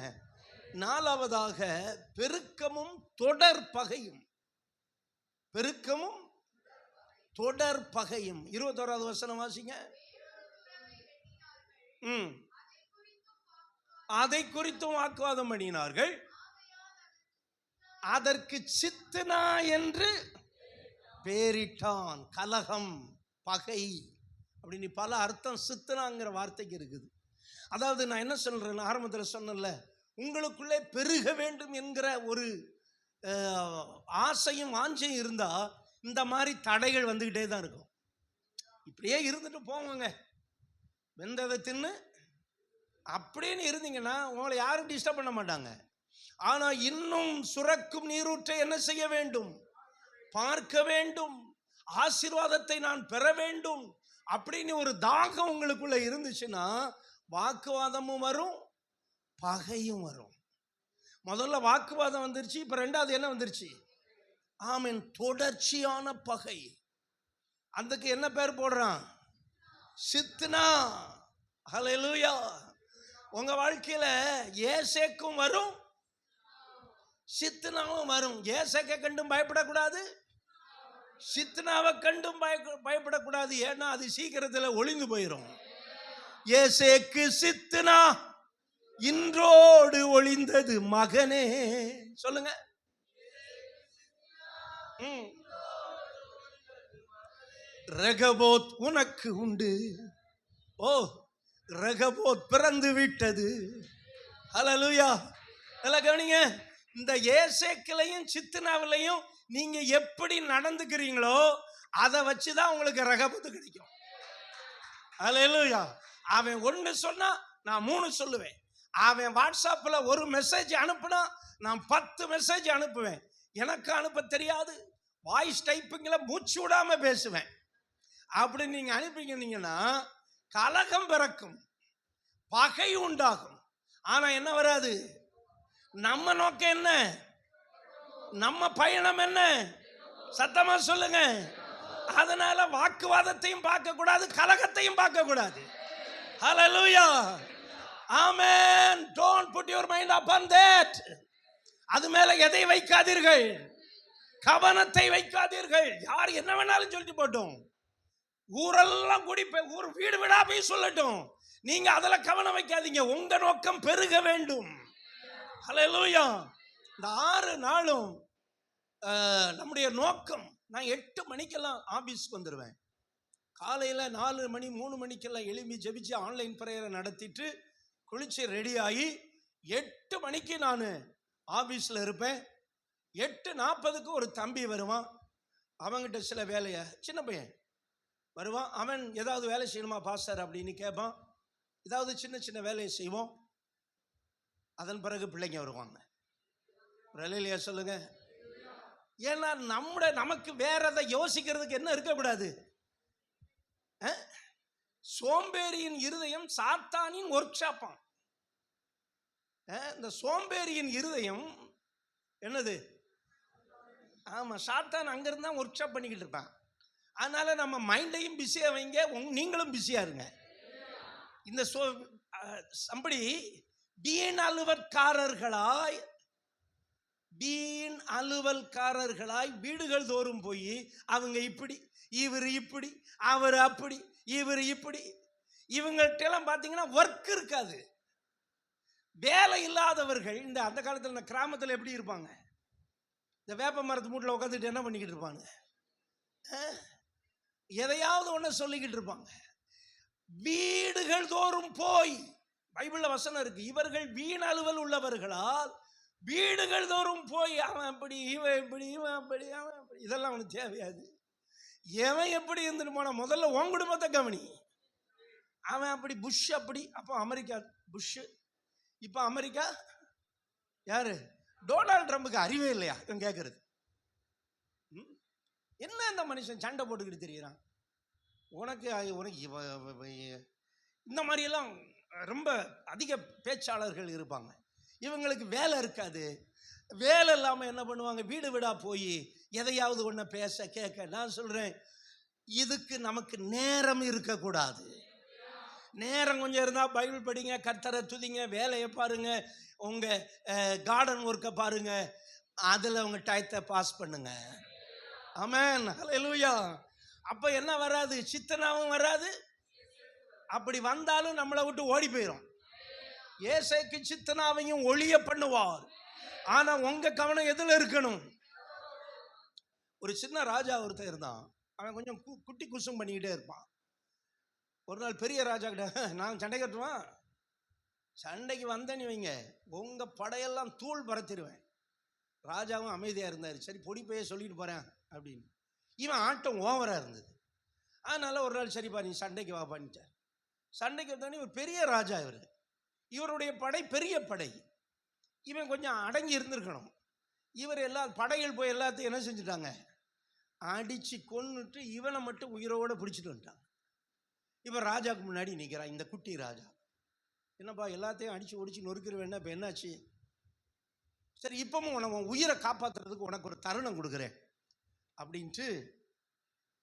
நாலாவதாக பெருக்கமும் தொடர் பகையும். பெருக்கமும் தொடர் பகையும். 21வது வசனம் வாசிங்க. அதை குறித்தும் வாக்குவாதம் பண்ணினார்கள், அதற்கு சித்னா என்று பேரிட்டான். கலகம், பகை அப்படின்னு பல அர்த்தம் சித்னாங்கிற வார்த்தைக்கு இருக்குது. அதாவது நான் என்ன சொல்றேன், ஆரம்பத்தில் சொன்னல, உங்களுக்குள்ளே பெருக வேண்டும் என்கிற ஒரு ஆசையும் வாஞ்சையும் இருந்தா இந்த மாதிரி தடைகள் வந்துகிட்டே தான் இருக்கும். இப்படியே இருந்துட்டு போங்க, வெந்ததை தின்னு அப்படின்னு இருந்தீங்கன்னா உங்களை யாரும் டிஸ்டர்ப் பண்ண மாட்டாங்க. ஆனா இன்னும் சுரக்கும் நீரூற்றை என்ன செய்ய வேண்டும்? பார்க்க வேண்டும். ஆசீர்வாதத்தை நான் பெற வேண்டும் அப்படின்னு ஒரு தாகம் உங்களுக்குள்ள இருந்துச்சுன்னா வாக்குவாதமும் வரும், பகையும் வரும். முதல்ல வாக்குவாதம் வந்துருச்சு, இப்ப ரெண்டாவது என்ன வந்துருச்சு? ஆமென், தொடர்ச்சியான பகை. அதுக்கு என்ன பேர் போடுறான்? சித்னா. ஹல்லேலூயா. உங்க வாழ்க்கையில ஏசேக்கும் வரும், சித்னாவும் வரும். ஏசேக்கை கண்டும் பயப்படக்கூடாது, சித்னாவை கண்டும் பயப்படக்கூடாது. ஏன்னா அது சீக்கிரத்தில் ஒளிந்து போயிடும். ஏசேக்கு சித்னா இன்றோடு ஒளிந்தது மகனே. சொல்லுங்க. ரெகபோத் உனக்கு உண்டு. ஓ, ரெகபோத் பிறந்து விட்டது. ஹல்லேலூயா. எல்லாம் கவனிங்க. இந்த ஏசேக்கிலையும் சித்னாவிலையும் நீங்க எப்படி நடந்துக்கிறீங்களோ அதை வச்சுதான் உங்களுக்கு ரெகபோத் கிடைக்கும். ஹல்லேலூயா. அவன் ஒன்று சொன்னா நான் 3 சொல்லுவேன். அவன் வாட்ஸ்அப்ல ஒரு மெசேஜ் அனுப்புனா நான் 10 மெசேஜ் அனுப்புவேன். எனக்கு அனுப்ப தெரியாது, வாய்ஸ் டைப்பிங்ல மூச்சு விடாம பேசுவேன். அப்படி நீங்க அனுப்பிங்கன்னா கலகம் பிறக்கும், பகை உண்டாகும். ஆனா என்ன வராது? நம்ம நோக்கம் என்ன? நம்ம பயணம் என்ன? சத்தமா சொல்லுங்க. அதனால வாக்குவாதத்தையும் பார்க்க கூடாது, கலகத்தையும் பார்க்க கூடாது. ஹல்லேலூயா. ஆமென். Don't put your mind upon that. அது மேல எதை வைக்காதீர்கள்? கவனத்தை வைக்காதீர்கள். யார் என்ன வேணாலும் சொல்லிட்டு போட்டோம், ஊரெல்லாம் கூடி ஊர் வீடு வீடா போய் சொல்லட்டும், நீங்க அதுல கவனம் வைக்காதீங்க. உங்க நோக்கம் பெருக வேண்டும். ஹல்லேலூயா. இந்த 6 நாளும் நம்முடைய நோக்கம், நான் 8 மணிக்கெல்லாம் ஆபீஸ்க்கு வந்துடுவேன். காலையில் 4 மணி 3 மணிக்கெல்லாம் எழுப்பி ஜெபிச்சு ஆன்லைன் பிரேயரை நடத்திட்டு குளிச்சு ரெடி ஆகி 8 மணிக்கு நான் ஆபீஸில் இருப்பேன். 8:40க்கு ஒரு தம்பி வருவான். அவங்கிட்ட சில வேலையை, சின்ன பையன் வருவான். அவன் ஏதாவது வேலை செய்யணுமா பாஸ்டர் அப்படின்னு கேட்பான். ஏதாவது சின்ன சின்ன வேலையை செய்வோம். அதன் பிறகு பிள்ளைங்க வருவாங்க. ரலிலியா சொல்லுங்க. ஏன்னா நமக்கு வேற எதை யோசிக்கிறதுக்கு என்ன இருக்கக்கூடாது. சோம்பேறியின் இருதயம் சாத்தானின் ஒர்க் ஷாப்பான். இந்த சோம்பேறியின் இருதயம் என்னது? ஆமா, சாத்தான் அங்கிருந்து தான் ஒர்க் ஷாப் பண்ணிக்கிட்டு இருப்பான். அதனால நம்ம மைண்டையும் பிஸியா வைங்க, நீங்களும் பிஸியா இருங்க. இந்த சம்படி வீண் அலுவல்காரர்களாய் வீடுகள் தோறும் போய் அவங்க இப்படி, இவர் இப்படி, அவர் அப்படி, இவர் இப்படி. இவங்கள்ட்ட எல்லாம் பார்த்தீங்கன்னா ஒர்க் இருக்காது, வேலை இல்லாதவர்கள். இந்த அந்த காலத்தில் இந்த கிராமத்தில் எப்படி இருப்பாங்க? இந்த வேப்ப மரத்து மூட்டில் உட்காந்துட்டு என்ன பண்ணிக்கிட்டு இருப்பாங்க? எதையாவது ஒன்று சொல்லிக்கிட்டு இருப்பாங்க. வீடுகள் தோறும் போய், பைபிள்ல வசனம் இருக்கு, இவர்கள் வீண் அலுவல் உள்ளவர்களால் வீடுகள் தோறும் போய் அவன் அப்படி, இவன் இப்படி, இவன் அப்படி, அவன் அப்படி. இதெல்லாம் அவனுக்கு தேவையாது. எவன் எப்படி இருந்துட்டு போனா முதல்ல உன் குடும்பத்தை கவனி. அவன் அப்படி, புஷ் அப்படி, அப்போ அமெரிக்கா புஷ், இப்போ அமெரிக்கா யாரு? டொனால்ட் ட்ரம்புக்கு அறிவே இல்லையா இவன் கேட்கறது? என்ன இந்த மனுஷன் சண்டை போட்டுக்கிட்டு தெரியுறான்? உனக்கு இந்த மாதிரியெல்லாம் ரொம்ப அதிக பேச்சாளர்கள் இருப்பாங்க. இவங்களுக்கு வேலை இருக்காது. வேலை இல்லாமல் என்ன பண்ணுவாங்க, வீடு வீடா போய் எதையாவது ஒன்று பேச கேட்க. நான் சொல்கிறேன், இதுக்கு நமக்கு நேரம் இருக்கக்கூடாது. நேரம் கொஞ்சம் இருந்தால் பைபிள் படிங்க, கர்த்தரை துதிங்க, வேலையை பாருங்க, உங்கள் கார்டன் ஒர்க்கை பாருங்க, அதில் உங்கள் டயத்தை பாஸ் பண்ணுங்க. ஆமென், ஹல்லேலூயா. அப்போ என்ன வராது, சித்தனாவும் வராது. அப்படி வந்தாலும் நம்மளை விட்டு ஓடி போயிடும். ஏசைக்கு சித்தனாவையும் ஒளிய பண்ணுவார். ஆனா உங்க கவனம் எதுல இருக்கணும்? ஒரு சின்ன ராஜா ஒருத்தர் இருந்தான். அவன் கொஞ்சம் குட்டி குசும் பண்ணிக்கிட்டே இருப்பான். ஒரு நாள் பெரிய ராஜா கிட்ட, நான் சண்டை கட்டுவான், சண்டைக்கு வந்தேன்னு வைங்க, உங்க படையெல்லாம் தூள் பறத்திடுவேன். ராஜாவும் அமைதியா இருந்தார். சரி பொடி போய் சொல்லிட்டு போறேன் அப்படின்னு. இவன் ஆட்டம் ஓவரா இருந்தது. அதனால ஒரு நாள் சரிப்பா நீ சண்டைக்கு வா பண்ணிட்டார். சண்டைக்கு வந்தானே இவர் பெரிய ராஜா, இவருடைய படை பெரிய படை. இவன் கொஞ்சம் அடங்கி இருந்திருக்கணும். இவர் படைகள் போய் எல்லாத்தையும் என்ன செஞ்சுட்டாங்க, அடிச்சு கொன்னுட்டு இவனை மட்டும் உயிரோட பிடிச்சிட்டு வந்துட்டாங்க. இவன் ராஜாவுக்கு முன்னாடி நிற்கிறான், இந்த குட்டி ராஜா. என்னப்பா எல்லாத்தையும் அடிச்சு ஒடிச்சு நொறுக்கிற வேண்டாம், இப்போ என்னாச்சு? சரி இப்பவும் உனக்கு உயிரை காப்பாற்றுறதுக்கு உனக்கு ஒரு தருணம் கொடுக்குறேன் அப்படின்ட்டு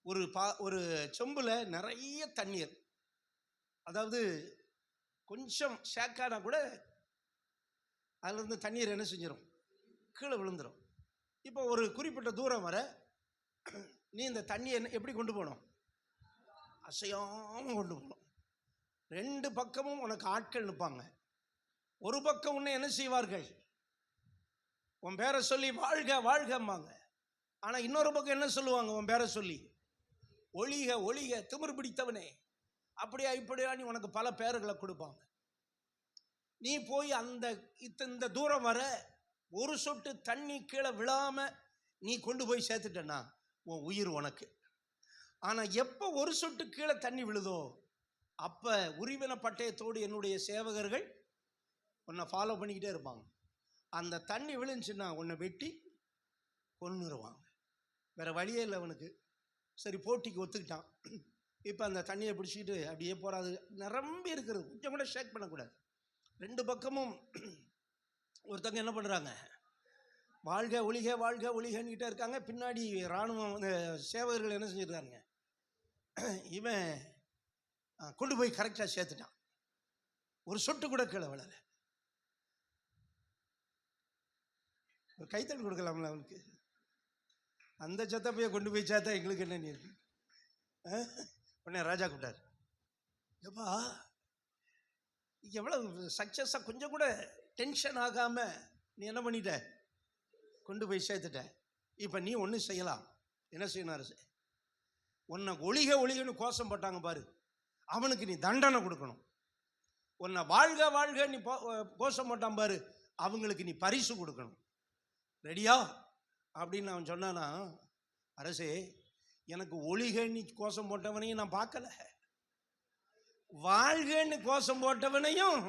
ஒரு சொம்புல நிறைய தண்ணீர், அதாவது கொஞ்சம் ஷேக்கானா கூட அதுலேருந்து தண்ணீர் என்ன செஞ்சிடும், கீழே விழுந்துடும். இப்போ ஒரு குறிப்பிட்ட தூரம் வர நீ இந்த தண்ணியை எப்படி கொண்டு போகணும், அசையாமல் கொண்டு போகணும். ரெண்டு பக்கமும் உனக்கு ஆட்கள் நிற்பாங்க. ஒரு பக்கம் உன்னை என்ன செய்வார்கள், உன் பேரை சொல்லி வாழ்க வாழ்கம்பாங்க. ஆனால் இன்னொரு பக்கம் என்ன சொல்லுவாங்க, உன் பேரை சொல்லி ஒளிக ஒளிக திமிர் பிடித்தவனே அப்படியா இப்படியா நீ உனக்கு பல பேர்களை கொடுப்பாங்க. நீ போய் இந்த தூரம் வர ஒரு சொட்டு தண்ணி கீழே விழாம நீ கொண்டு போய் சேர்த்துட்டனா உன் உயிர் உனக்கு. ஆனால் எப்போ ஒரு சொட்டு கீழே தண்ணி விழுதோ அப்போ உரிவின பட்டயத்தோடு என்னுடைய சேவகர்கள் உன்னை ஃபாலோ பண்ணிக்கிட்டே இருப்பாங்க. அந்த தண்ணி விழுந்துச்சுன்னா உன்னை வெட்டி கொன்னுருவாங்க. வேற வழியே இல்லை அவனுக்கு. சரி போட்டிக்கு ஒத்துக்கிட்டான். இப்போ அந்த தண்ணியை பிடிச்சிக்கிட்டு அப்படியே போகிறாது, நிரம்பி இருக்கிறது, கொஞ்சம் கூட ஷேக் பண்ணக்கூடாது. ரெண்டு பக்கமும் ஒருத்தங்க என்ன பண்ணுறாங்க, வாழ்க ஒளிக வாழ்க ஒளிகன்னுக்கிட்டே இருக்காங்க. பின்னாடி இராணுவம் சேவகர்கள் என்ன செஞ்சிருக்காங்க, இவன் கொண்டு போய் கரெக்டாக சேர்த்துட்டான். ஒரு சொட்டு கூட கீழே விழலை. ஒரு கைத்தல் கொடுக்கலாம்ல அவனுக்கு. அந்த சத்தப்பையை கொண்டு போய் சேர்த்தா எங்களுக்கு என்ன நீ இருக்கு. உடனே ராஜா கூப்பிட்டார், எப்பா எவ்வளவு சக்சஸாக கொஞ்சம் கூட டென்ஷன் ஆகாம நீ என்ன பண்ணிட்ட, கொண்டு போய் சேர்த்துட்ட. இப்போ நீ ஒன்று செய்யலாம். என்ன செய்யணும் அரசு, உன்னை ஒளிக ஒளிகன்னு கோஷம் போட்டாங்க பாரு, அவனுக்கு நீ தண்டனை கொடுக்கணும். உன்னை வாழ்க வாழ்க நீ கோஷம் போட்டான் பாரு, அவங்களுக்கு நீ பரிசு கொடுக்கணும். ரெடியா அப்படின்னு அவன் சொன்னானா, அரசே எனக்கு ஒளிகன்னு கோஷம் போட்டவனையும் நான் பார்க்கல, வாழ்கன்னு கோஷம் போட்டவனையும்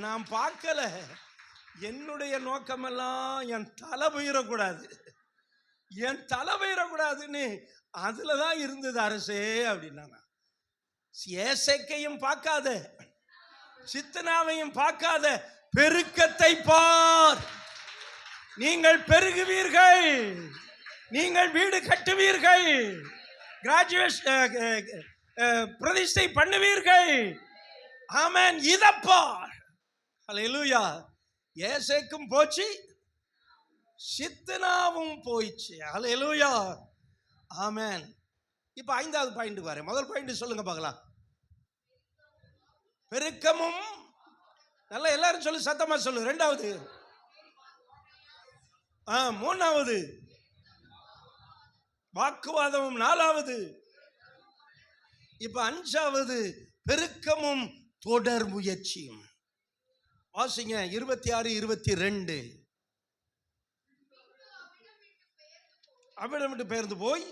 நான் பார்க்கல. என்னுடைய நோக்கமெல்லாம் என் தலை போயிடக்கூடாது, என் தலை போயிடக்கூடாதுன்னு அதுல தான் இருந்தது அரசே அப்படின்னா. ஏசைக்கையும் பார்க்காத, சித்தனாவையும் பார்க்காத, பெருக்கத்தை பார். நீங்கள் பெருகுவீர்கள், நீங்கள் வீடு கட்டுவீர்கள், கிராஜுவேஷன் பிரதிஷ்டை பண்ணுவீர்கள். ஆமென். இதப்பார். ஹல்லேலூயா. ஏசைக்கும் போச்சு, சித்தனாவும் போயிடுச்சு. ஹல்லேலூயா. ஆமென். இப்போ 5வது பாயிண்ட் வரேன். முதல் பாயிண்ட் சொல்லுங்க பார்க்கலாம். பெருக்கமும், நல்லா எல்லாரும் சொல்லு, சத்தமா சொல்லு. 2வது, 3வது வாக்குவாதமும், 4வது, இப்ப 5வது பெருக்கமும் தொடர் முயற்சியும். வாசிங்க 26, 22. அவிடம் விட்டு பெயர்ந்து போய்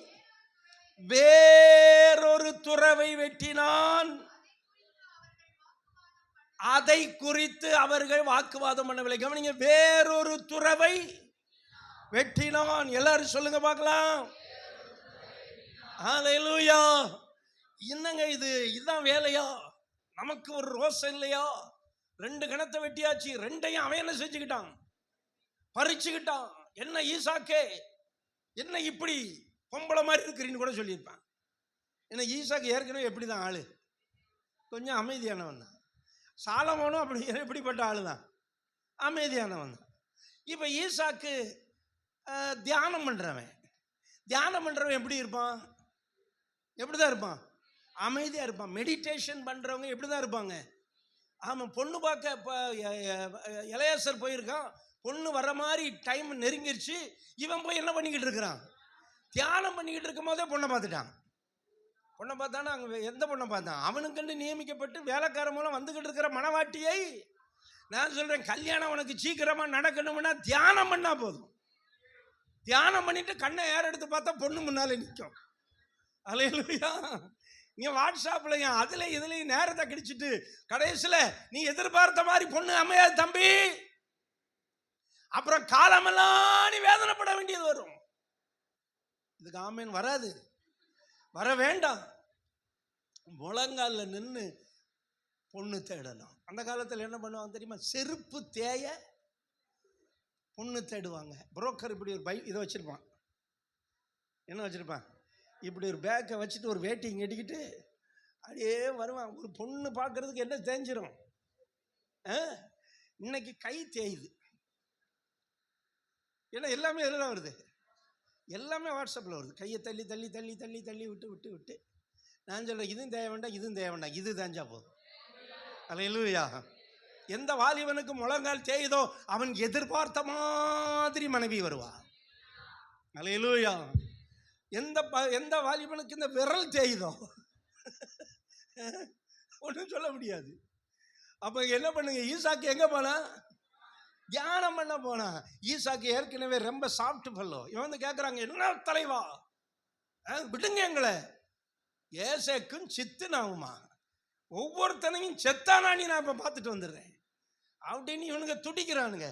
வேறொரு துறவை வெட்டினான், அதை குறித்து அவர்கள் வாக்குவாதம் பண்ணவில்லை. கவனிங்க, வேறொரு துறவை வெட்டினான். எல்லாரும் சொல்லுங்க பார்க்கலாம். ஹல்லேலூயா. என்னங்க இதுதான் வேலையா? நமக்கு ஒரு ரோசம் இல்லையா? 2 கணத்தை வெட்டியாச்சு, 2ஐயும் அவன் என்ன செஞ்சுக்கிட்டான், பறிச்சுக்கிட்டான். என்ன ஈசாக்கே, என்ன இப்படி பொம்பளை மாதிரி இருக்கிறின்னு கூட சொல்லியிருப்பான். ஏன்னா ஈசாக்கு ஏற்கனவே எப்படி தான் ஆளு, கொஞ்சம் அமைதியானவன் தான். சாலமோனும் அப்படி எப்படிப்பட்ட ஆளு தான், அமைதியானவன் தான். இப்போ ஈசாக்கு தியானம் பண்ணுறவன். தியானம் பண்ணுறவன் எப்படி இருப்பான்? எப்படி தான் இருப்பான்? அமைதியாக இருப்பான். மெடிடேஷன் பண்ணுறவங்க எப்படி தான் இருப்பாங்க? ஆமாம். பொண்ணு பார்க்க இப்போ இளையாசர் போயிருக்கான், பொண்ணு வர மாதிரி டைம் நெருங்கிருச்சு. இவன் போய் என்ன பண்ணிக்கிட்டு இருக்கிறான்? தியானம் பண்ணிக்கிட்டு இருக்கும் போதே பொண்ணை பார்த்துட்டான். பொண்ணை பார்த்தானா? அங்கே எந்த பொண்ணை பார்த்தான்? அவனுக்கென்று நியமிக்கப்பட்டு வேலைக்கார மூலம் வந்துக்கிட்டு இருக்கிற மனவாட்டியை. நான் சொல்கிறேன், கல்யாணம் உனக்கு சீக்கிரமாக நடக்கணும்னா தியானம் பண்ணால் போதும். தியானம் பண்ணிட்டு கண்ணை ஏற எடுத்து பார்த்தா பொண்ணு முன்னாலே நிற்கும். அல்லேலூயா. நீ வாட்ஸ்அப்பில் அதில் இதுலையும் நேரத்தை கிடிச்சிட்டு கடைசியில் நீ எதிர்பார்த்த மாதிரி பொண்ணு அமையாது தம்பி. அப்புறம் காலமெல்லாம் நீ வேதனைப்பட வேண்டியது வரும். இதுக்கு ஆமேன் வராது, வர வேண்டாம். முழங்காலில் நின்று பொண்ணு தேடலாம். அந்த காலத்தில் என்ன பண்ணுவாங்க தெரியுமா? செருப்பு தேய பொண்ணு தேடுவாங்க. புரோக்கர் இப்படி ஒரு இதை வச்சுருப்பான். என்ன வச்சுருப்பான்? இப்படி ஒரு பேக்கை வச்சுட்டு ஒரு வேட்டிங் கட்டிக்கிட்டு அப்படியே வருவான். ஒரு பொண்ணு பார்க்கறதுக்கு என்ன தேஞ்சிரும்? இன்னைக்கு கை தேயுது. ஏன்னா எல்லாமே எல்லாம் வருது, எல்லாமே வாட்ஸ்அப்பில் வருது. கையை தள்ளி தள்ளி தள்ளி தள்ளி தள்ளி விட்டு விட்டு விட்டு நான் சொல்கிறேன், இதுவும் தேவை வேண்டாம், இதுவும் தேவை வேண்டாம், இது தேஞ்சா போதும். அல்லேலூயா. எந்த வாலிபனுக்கு முழங்கால் தேயுதோ அவன் எதிர்பார்த்த மாதிரி மனைவி வருவா. அல்லேலூயா. எந்த வாலிபனுக்கு இந்த விரல் தேயுதோ ஒன்றும் சொல்ல முடியாது. அப்போ என்ன பண்ணுங்க? ஈசாக்கு எங்கே போனா? தியானம் பண்ண போனா. ஈசாக்கு ஏற்கனவே ரொம்ப சாப்பிட்டு பல்லோ. இவன் வந்து கேட்குறாங்க, என்ன தலைவா விடுங்க எங்களை. ஏசேக்கும் சித்து நாவுமா, ஒவ்வொருத்தனையும் செத்தானானி நான் இப்போ பார்த்துட்டு வந்துடுறேன் அப்படின்னு இவனுங்க துடிக்கிறானுங்க.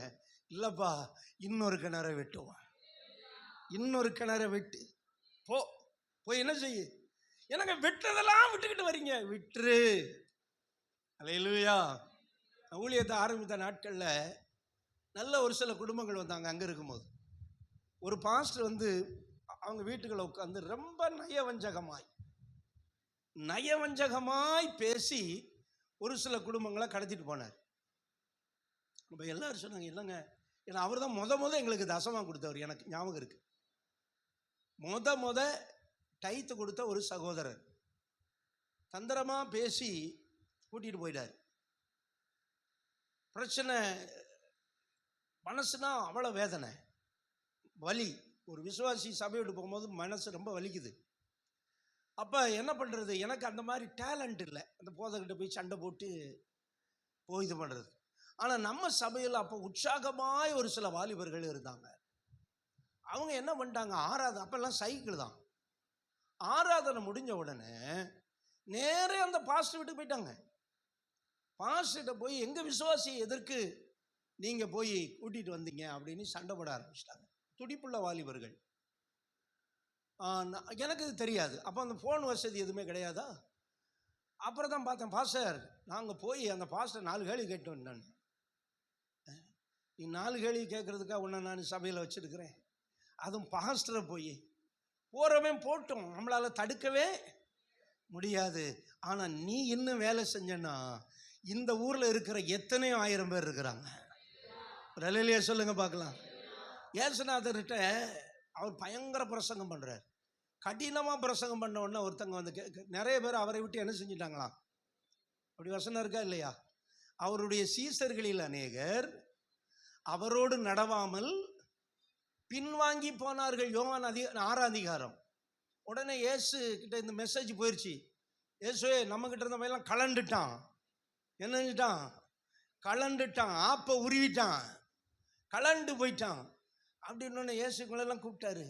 இல்லைப்பா, இன்னொரு கிணறை வெட்டுவான், இன்னொரு கிணறை வெட்டு போய் என்ன செய்ய? எனக்கு வெட்டுறதெல்லாம் விட்டுக்கிட்டு வரீங்க, விட்டுரு. அல்லேலூயா. ஊழியத்தை ஆரம்பித்த நாட்களில் நல்ல ஒரு சில குடும்பங்கள் வந்தாங்க. அங்கே இருக்கும்போது ஒரு பாஸ்டர் வந்து அவங்க வீட்டுகளை உட்காந்து ரொம்ப நயவஞ்சகமாய் பேசி ஒரு சில குடும்பங்களை கடத்திட்டு போனார். இப்போ எல்லாரும் சொன்னாங்க, இல்லைங்க, ஏன்னா அவர் தான் முத எங்களுக்கு தசமாக கொடுத்தவர். எனக்கு ஞாபகம் இருக்கு, முத டைத்து கொடுத்த ஒரு சகோதரர் தந்திரமாக பேசி கூட்டிகிட்டு போயிட்டார். பிரச்சனை, மனசுனா அவ்வளோ வேதனை, வலி. ஒரு விசுவாசி சபையோடு போகும்போது மனசு ரொம்ப வலிக்குது. அப்போ என்ன பண்ணுறது? எனக்கு அந்த மாதிரி டேலண்ட் இல்லை, அந்த போதைக்கிட்ட போய் சண்டை போட்டு இது பண்ணுறது. ஆனால் நம்ம சபையில் அப்போ உற்சாகமாய் ஒரு சில வாலிபர்கள் இருந்தாங்க. அவங்க என்ன பண்ணிட்டாங்க? அப்போல்லாம் சைக்கிள் தான். ஆராதனை முடிஞ்ச உடனே நேரே அந்த பாஸ்டர் வீட்டுக்கு போயிட்டாங்க. பாஸ்டர்கிட்ட போய், எங்கள் விசுவாசியை எதற்கு நீங்கள் போய் கூட்டிகிட்டு வந்தீங்க அப்படின்னு சண்டை போட ஆரம்பிச்சிட்டாங்க. துடிப்புள்ள வாலிபர்கள். எனக்கு இது தெரியாது. அப்போ அந்த ஃபோன் வசதி எதுவுமே கிடையாதா? அப்புறம் தான் பார்த்தேன், பாஸ்டர் நாங்கள் போய் அந்த பாஸ்டர் 4 கேள்வி கேட்டு வந்தேன். நீ 4 கேள்வி கேட்குறதுக்காக உன்னை நான் சபையில் வச்சுருக்கிறேன், அதுவும் பாஸ்டரை போகிறவன் போட்டோம், நம்மளால் தடுக்கவே முடியாது. ஆனால் நீ இன்னும் வேலை செஞ்சன்னா இந்த ஊரில் இருக்கிற எத்தனையோ 1000 பேர் இருக்கிறாங்க. ரலையிலேயே சொல்லுங்க பார்க்கலாம். ஏசுநாதர்கிட்ட அவர் பயங்கர பிரசங்கம் பண்ணுறார். கடினமாக பிரசங்கம் பண்ண உடனே ஒருத்தங்க வந்து நிறைய பேர் அவரை விட்டு என்ன செஞ்சிட்டாங்களாம். அப்படி வசனம் இருக்கா இல்லையா? அவருடைய சீசர்களில் அநேகர் அவரோடு நடவாமல் பின்வாங்கி போனார்கள். யோவான் 6ஆம் அதிகாரம். உடனே இயேசு கிட்ட இந்த மெசேஜ் போயிடுச்சு. இயேசுவே நம்மக்கிட்ட இருந்த மாதிரிலாம் கலண்டுட்டான். என்ன செஞ்சிட்டான்? கலண்டுட்டான், ஆப்பை உருவிட்டான், கலண்டு போயிட்டான் அப்படின்னு இயேசுக்குள்ளெல்லாம் கூப்பிட்டாரு.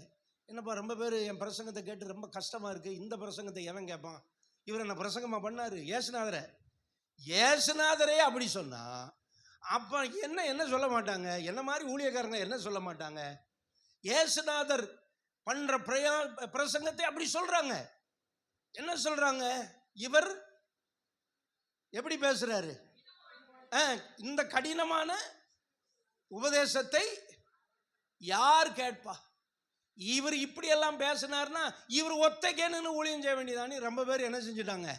என்னப்பா, ரொம்ப பேர் என் பிரசங்கத்தை கேட்டு ரொம்ப கஷ்டமாக இருக்குது, இந்த பிரசங்கத்தை எவன் கேட்பான்? இவர் என்ன பிரசங்கமாக பண்ணார்? ஏசுநாதரே அப்படி சொன்னா அப்போ என்ன சொல்ல மாட்டாங்க? என்ன மாதிரி ஊழியக்காரங்க என்ன சொல்ல மாட்டாங்க? ஏசுநாதர் பண்ணுற பிரசங்கத்தை அப்படி சொல்கிறாங்க. என்ன சொல்கிறாங்க? இவர் எப்படி பேசுகிறாரு? இந்த கடினமான உபதேசத்தை யார் கேட்பா? இவர் இப்படியெல்லாம் பேசினார்னா இவர் ஒத்தைக்கேன்னு ஊழியம் செய்ய வேண்டியதானே. ரொம்ப பேர் என்ன செஞ்சுட்டாங்க?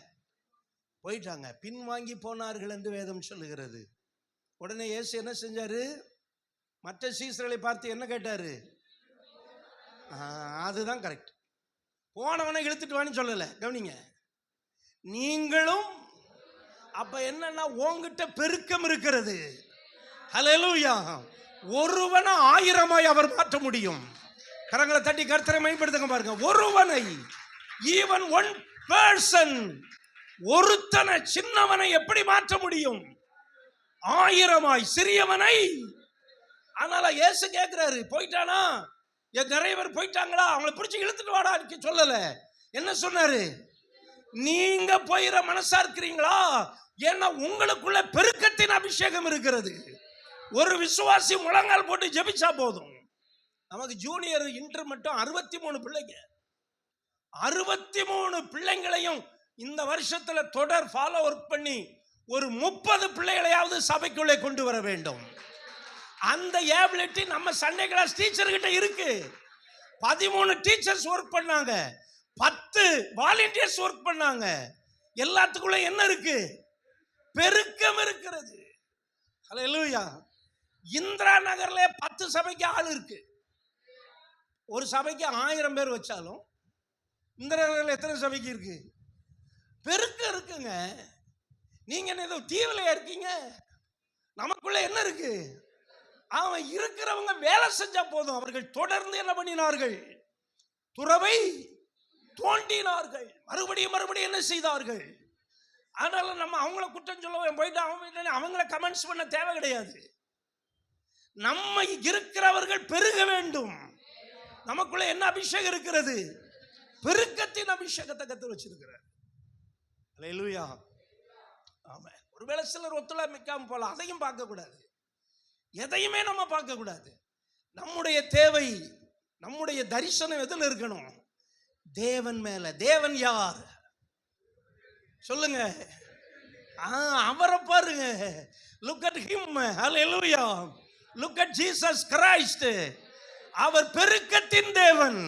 போயிட்டாங்க. பின்வாங்கி போனார்கள் என்று வேதம் சொல்லுகிறது. உடனே இயேசு என்ன செஞ்சாரு? மற்ற சீசர்களை பார்த்து என்ன கேட்டாரு? அதுதான் கரெக்ட். போனவனை இழுத்துட்டு வான்னு சொல்லலை. கவனிங்க, நீங்களும் அப்ப என்னன்னா உங்ககிட்ட பெருக்கம் இருக்கிறது. ஹல்லேலூயா. ஒருவனை 1000 அவர் மாற்ற முடியும். கரங்களை தட்டி கர்த்தரை மேம்படுத்துங்க பாருங்க. ஒருவனை, ஈவன் ஒன் பர்சன், ஒருத்தனை, சின்னவனை எப்படி மாற்ற முடியும்? 1000 சிறியவனை. அதனால இயேசு கேட்கிறாரு, போயிட்டானா? நிறைய பேர் போயிட்டாங்களா? அவங்களை பிடிச்சி இழுத்துட்டு வாடா சொல்லல. என்ன சொன்னாரு? நீங்க போயிட மனசா இருக்கிறீங்களா? ஏன்னா உங்களுக்குள்ள பெருக்கத்தின் அபிஷேகம் இருக்கிறது. ஒரு விசுவாசி முழங்கால் போட்டு ஜெபிச்சா போதும். நமக்கு ஜூனியர் இன்டர் மட்டும் 63 பிள்ளைங்க. 63 பிள்ளைங்களையும் இந்த வருஷத்துல தொடர் ஃபாலோ ஒர்க் பண்ணி ஒரு 30 பிள்ளைகளையாவது சபைக்குள்ளே கொண்டு வர வேண்டும். அந்த ஏபிலிட்டி நம்ம சண்டே கிளாஸ் டீச்சர் கிட்ட இருக்கு. 13 டீச்சர்ஸ் ஒர்க் பண்ணாங்க, 10 வாலண்டியர்ஸ் ஒர்க் பண்ணாங்க. எல்லாத்துக்குள்ள என்ன இருக்கு? பெருக்கம் இருக்கிறது. ஹல்லேலூயா. இந்திரா நகர்ல 10 சபைக்கு ஆள் இருக்கு. ஒரு சபைக்கு 1000 பேர் வச்சாலும் இந்திரா நகர்ல எத்தனை சபைக்கு இருக்கு? பெருக்கம் இருக்குங்க. நீங்க என்ன ஏதோ தீவிலையா இருக்கீங்க? நமக்குள்ள என்ன இருக்கு? அவன் இருக்கிறவங்க வேலை செஞ்சா போதும். அவர்கள் தொடர்ந்து என்ன பண்ணினார்கள்? துறவை தோண்டினார்கள். மறுபடியும் என்ன செய்தார்கள்? அதனால நம்ம அவங்கள குற்றம் சொல்ல போயிட்டு அவங்கள கமெண்ட்ஸ் பண்ண தேவை கிடையாது. நம்ம இருக்கிறவர்கள் பெருக வேண்டும். நமக்குள்ள என்ன அபிஷேகம் இருக்கிறது? பெருக்கத்தின் அபிஷேகத்தை கத்து வச்சிருக்கிறார். அல்லேலூயா. ஆமென். ஒருவேளை சிலர் ஒத்துழைக்காம போலாம், அதையும் பார்க்க கூடாது. எதையுமே நம்ம பார்க்க கூடாது. நம்முடைய தேவை, நம்முடைய தரிசனம் எதில் இருக்கணும்? தேவன் மேல. தேவன் யார் சொல்லுங்க? அவரை பாருங்க. Look at him. Hallelujah. Look at Jesus Christ. அவர் பெருக்கத்தின் தேவன்.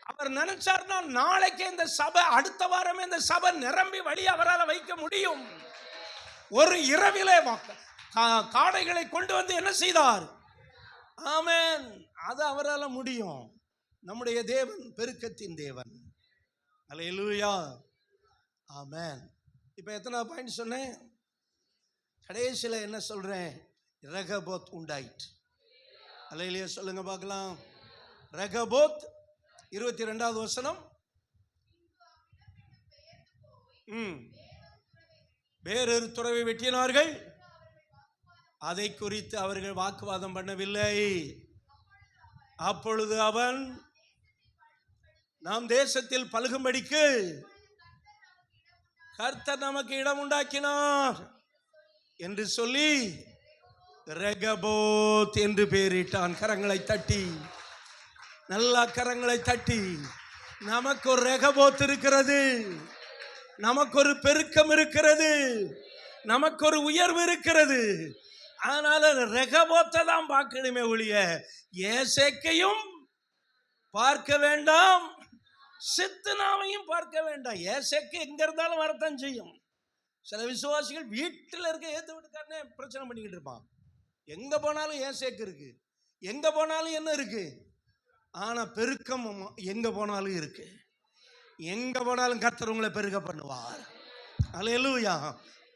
அவர் நினைச்சார்னா நாளைக்கு இந்த சபை, அடுத்த வாரமே இந்த சபை நிரம்பி வழி அவரால் வைக்க முடியும். ஒரு இரவிலே காடைகளை கொண்டு வந்து என்ன செய்தார்? ஆமென். அது அவரால் முடியும். நம்முடைய தேவன் பெருக்கத்தின் தேவன். அல்லேலூயா. ஆமென். இப்போ எத்தனை பாயிண்ட் சொன்னேன்? கடைசியில் என்ன சொல்றேன்? ரெகபோத் உண்டாயிற்று. அல்லேலூயா சொல்லுங்க பார்க்கலாம். ரெகபோத் 22வது வசனம். வேறொரு துறவை வெட்டினார்கள். அதை குறித்து அவர்கள் வாக்குவாதம் பண்ணவில்லை. அப்பொழுது அவன் நாம் தேசத்தில் பலுகும்படிக்கு கர்த்தர் நமக்கு இடம் உண்டாக்கினார் என்று சொல்லி ரெகபோத் என்று பெயரிட்டான். கரங்களை தட்டி, நல்லா கரங்களை தட்டி. நமக்கு ஒரு ரெகபோத் இருக்கிறது. நமக்கு ஒரு பெருக்கம் இருக்கிறது. நமக்கு ஒரு உயர்வு இருக்கிறது. அதனால ரெகபோத்தை தான் பார்க்கணுமே ஒழிய ஏசேக்கையும் பார்க்க வேண்டாம், சித்தனாவையும் பார்க்க வேண்டாம். ஏசேக்கு எங்க இருந்தாலும் வரத்தான் செய்யும். சில விசுவாசிகள் வீட்டில் இருக்க ஏத்து வீட்டுக்காரனே பிரச்சனை பண்ணிக்கிட்டு இருப்பான். எங்க போனாலும் ஏசேக்கு இருக்கு, எங்க போனாலும் என்ன இருக்கு. ஆனா பெருக்கம் எங்க போனாலும் இருக்கு. எங்க போனாலும் கர்த்தர் உங்களை பெருக பண்ணுவார். அல்லேலூயா.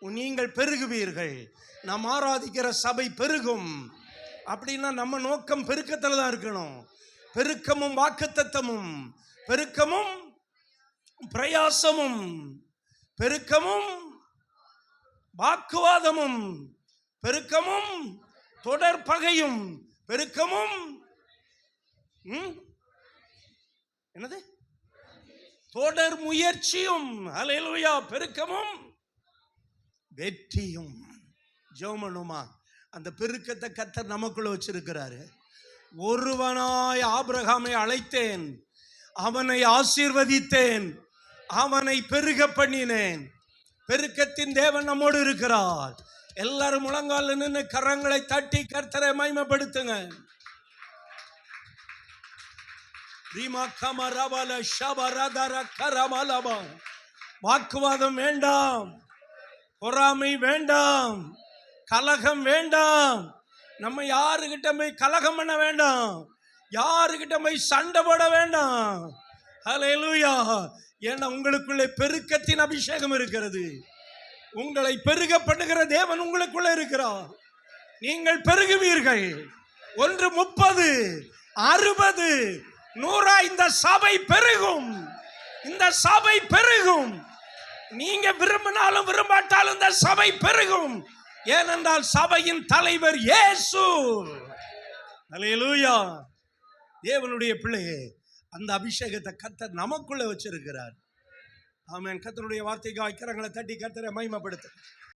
நீங்கள் பெருகுவீர்கள். நாம் ஆராதிக்கிற சபை பெருகும். அப்படின்னா நம்ம நோக்கம் பெருக்கத்தில் தான் இருக்கணும். பெருக்கமும் வாக்குத்தத்தமும், பெருக்கமும் பிரயாசமும், பெருக்கமும் வாக்குவாதமும், பெருக்கமும் தொடர் பகையும், பெருக்கமும் என்னது தொடர் முயற்சியும். அல்லேலூயா. பெருக்கமும் வெற்றியும். ஜெபமனுமா அந்த பெருக்கத்தை கர்த்தர் நமக்குள்ள வச்சிருக்கிறாரு. ஒருவனாய் ஆபிரகாமை அழைத்தேன், அவனை ஆசீர்வதித்தேன், அவனை பெருக பண்ணினேன். பெருக்கத்தின் தேவன் நம்மோடு இருக்கிறார். எல்லாரும் முழங்கால நின்று கரங்களை தட்டி கர்த்தரை மகிமைப்படுத்துங்க. ரீமா கமரபல ஷபரதர கரமலபா. வாக்குவாதம் வேண்டாம், பொறாமை வேண்டாம், கலகம் வேண்டாம். நம்ம யாருகிட்ட போய் கலகம் பண்ண வேண்டாம், யாருகிட்ட போய் சண்டை போட வேண்டாம். ஹல்லேலூயா. ஏன்னா உங்களுக்குள்ளே பெருக்கத்தின் அபிஷேகம் இருக்கிறது. உங்களை பெருக பண்ணுகிற தேவன் உங்களுக்குள்ள இருக்கிறார். நீங்கள் பெருகுவீர்கள். 1 30 60 100 இந்த சபை பெருகும். இந்த சபை பெருகும். நீங்க விரும்பினாலும் விரும்பாட்டாலும் இந்த சபை பெருகும். ஏனென்றால் சபையின் தலைவர் இயேசு. ஹல்லேலூயா. தேவனுடைய பிள்ளையே, அந்த அபிஷேகத்தை கர்த்தர் நமக்குள்ள வச்சிருக்கிறார். ஆமென். கர்த்தருடைய வார்த்தைக்கு கரங்களை தட்டி கர்த்தரை மகிமைப்படுத்து.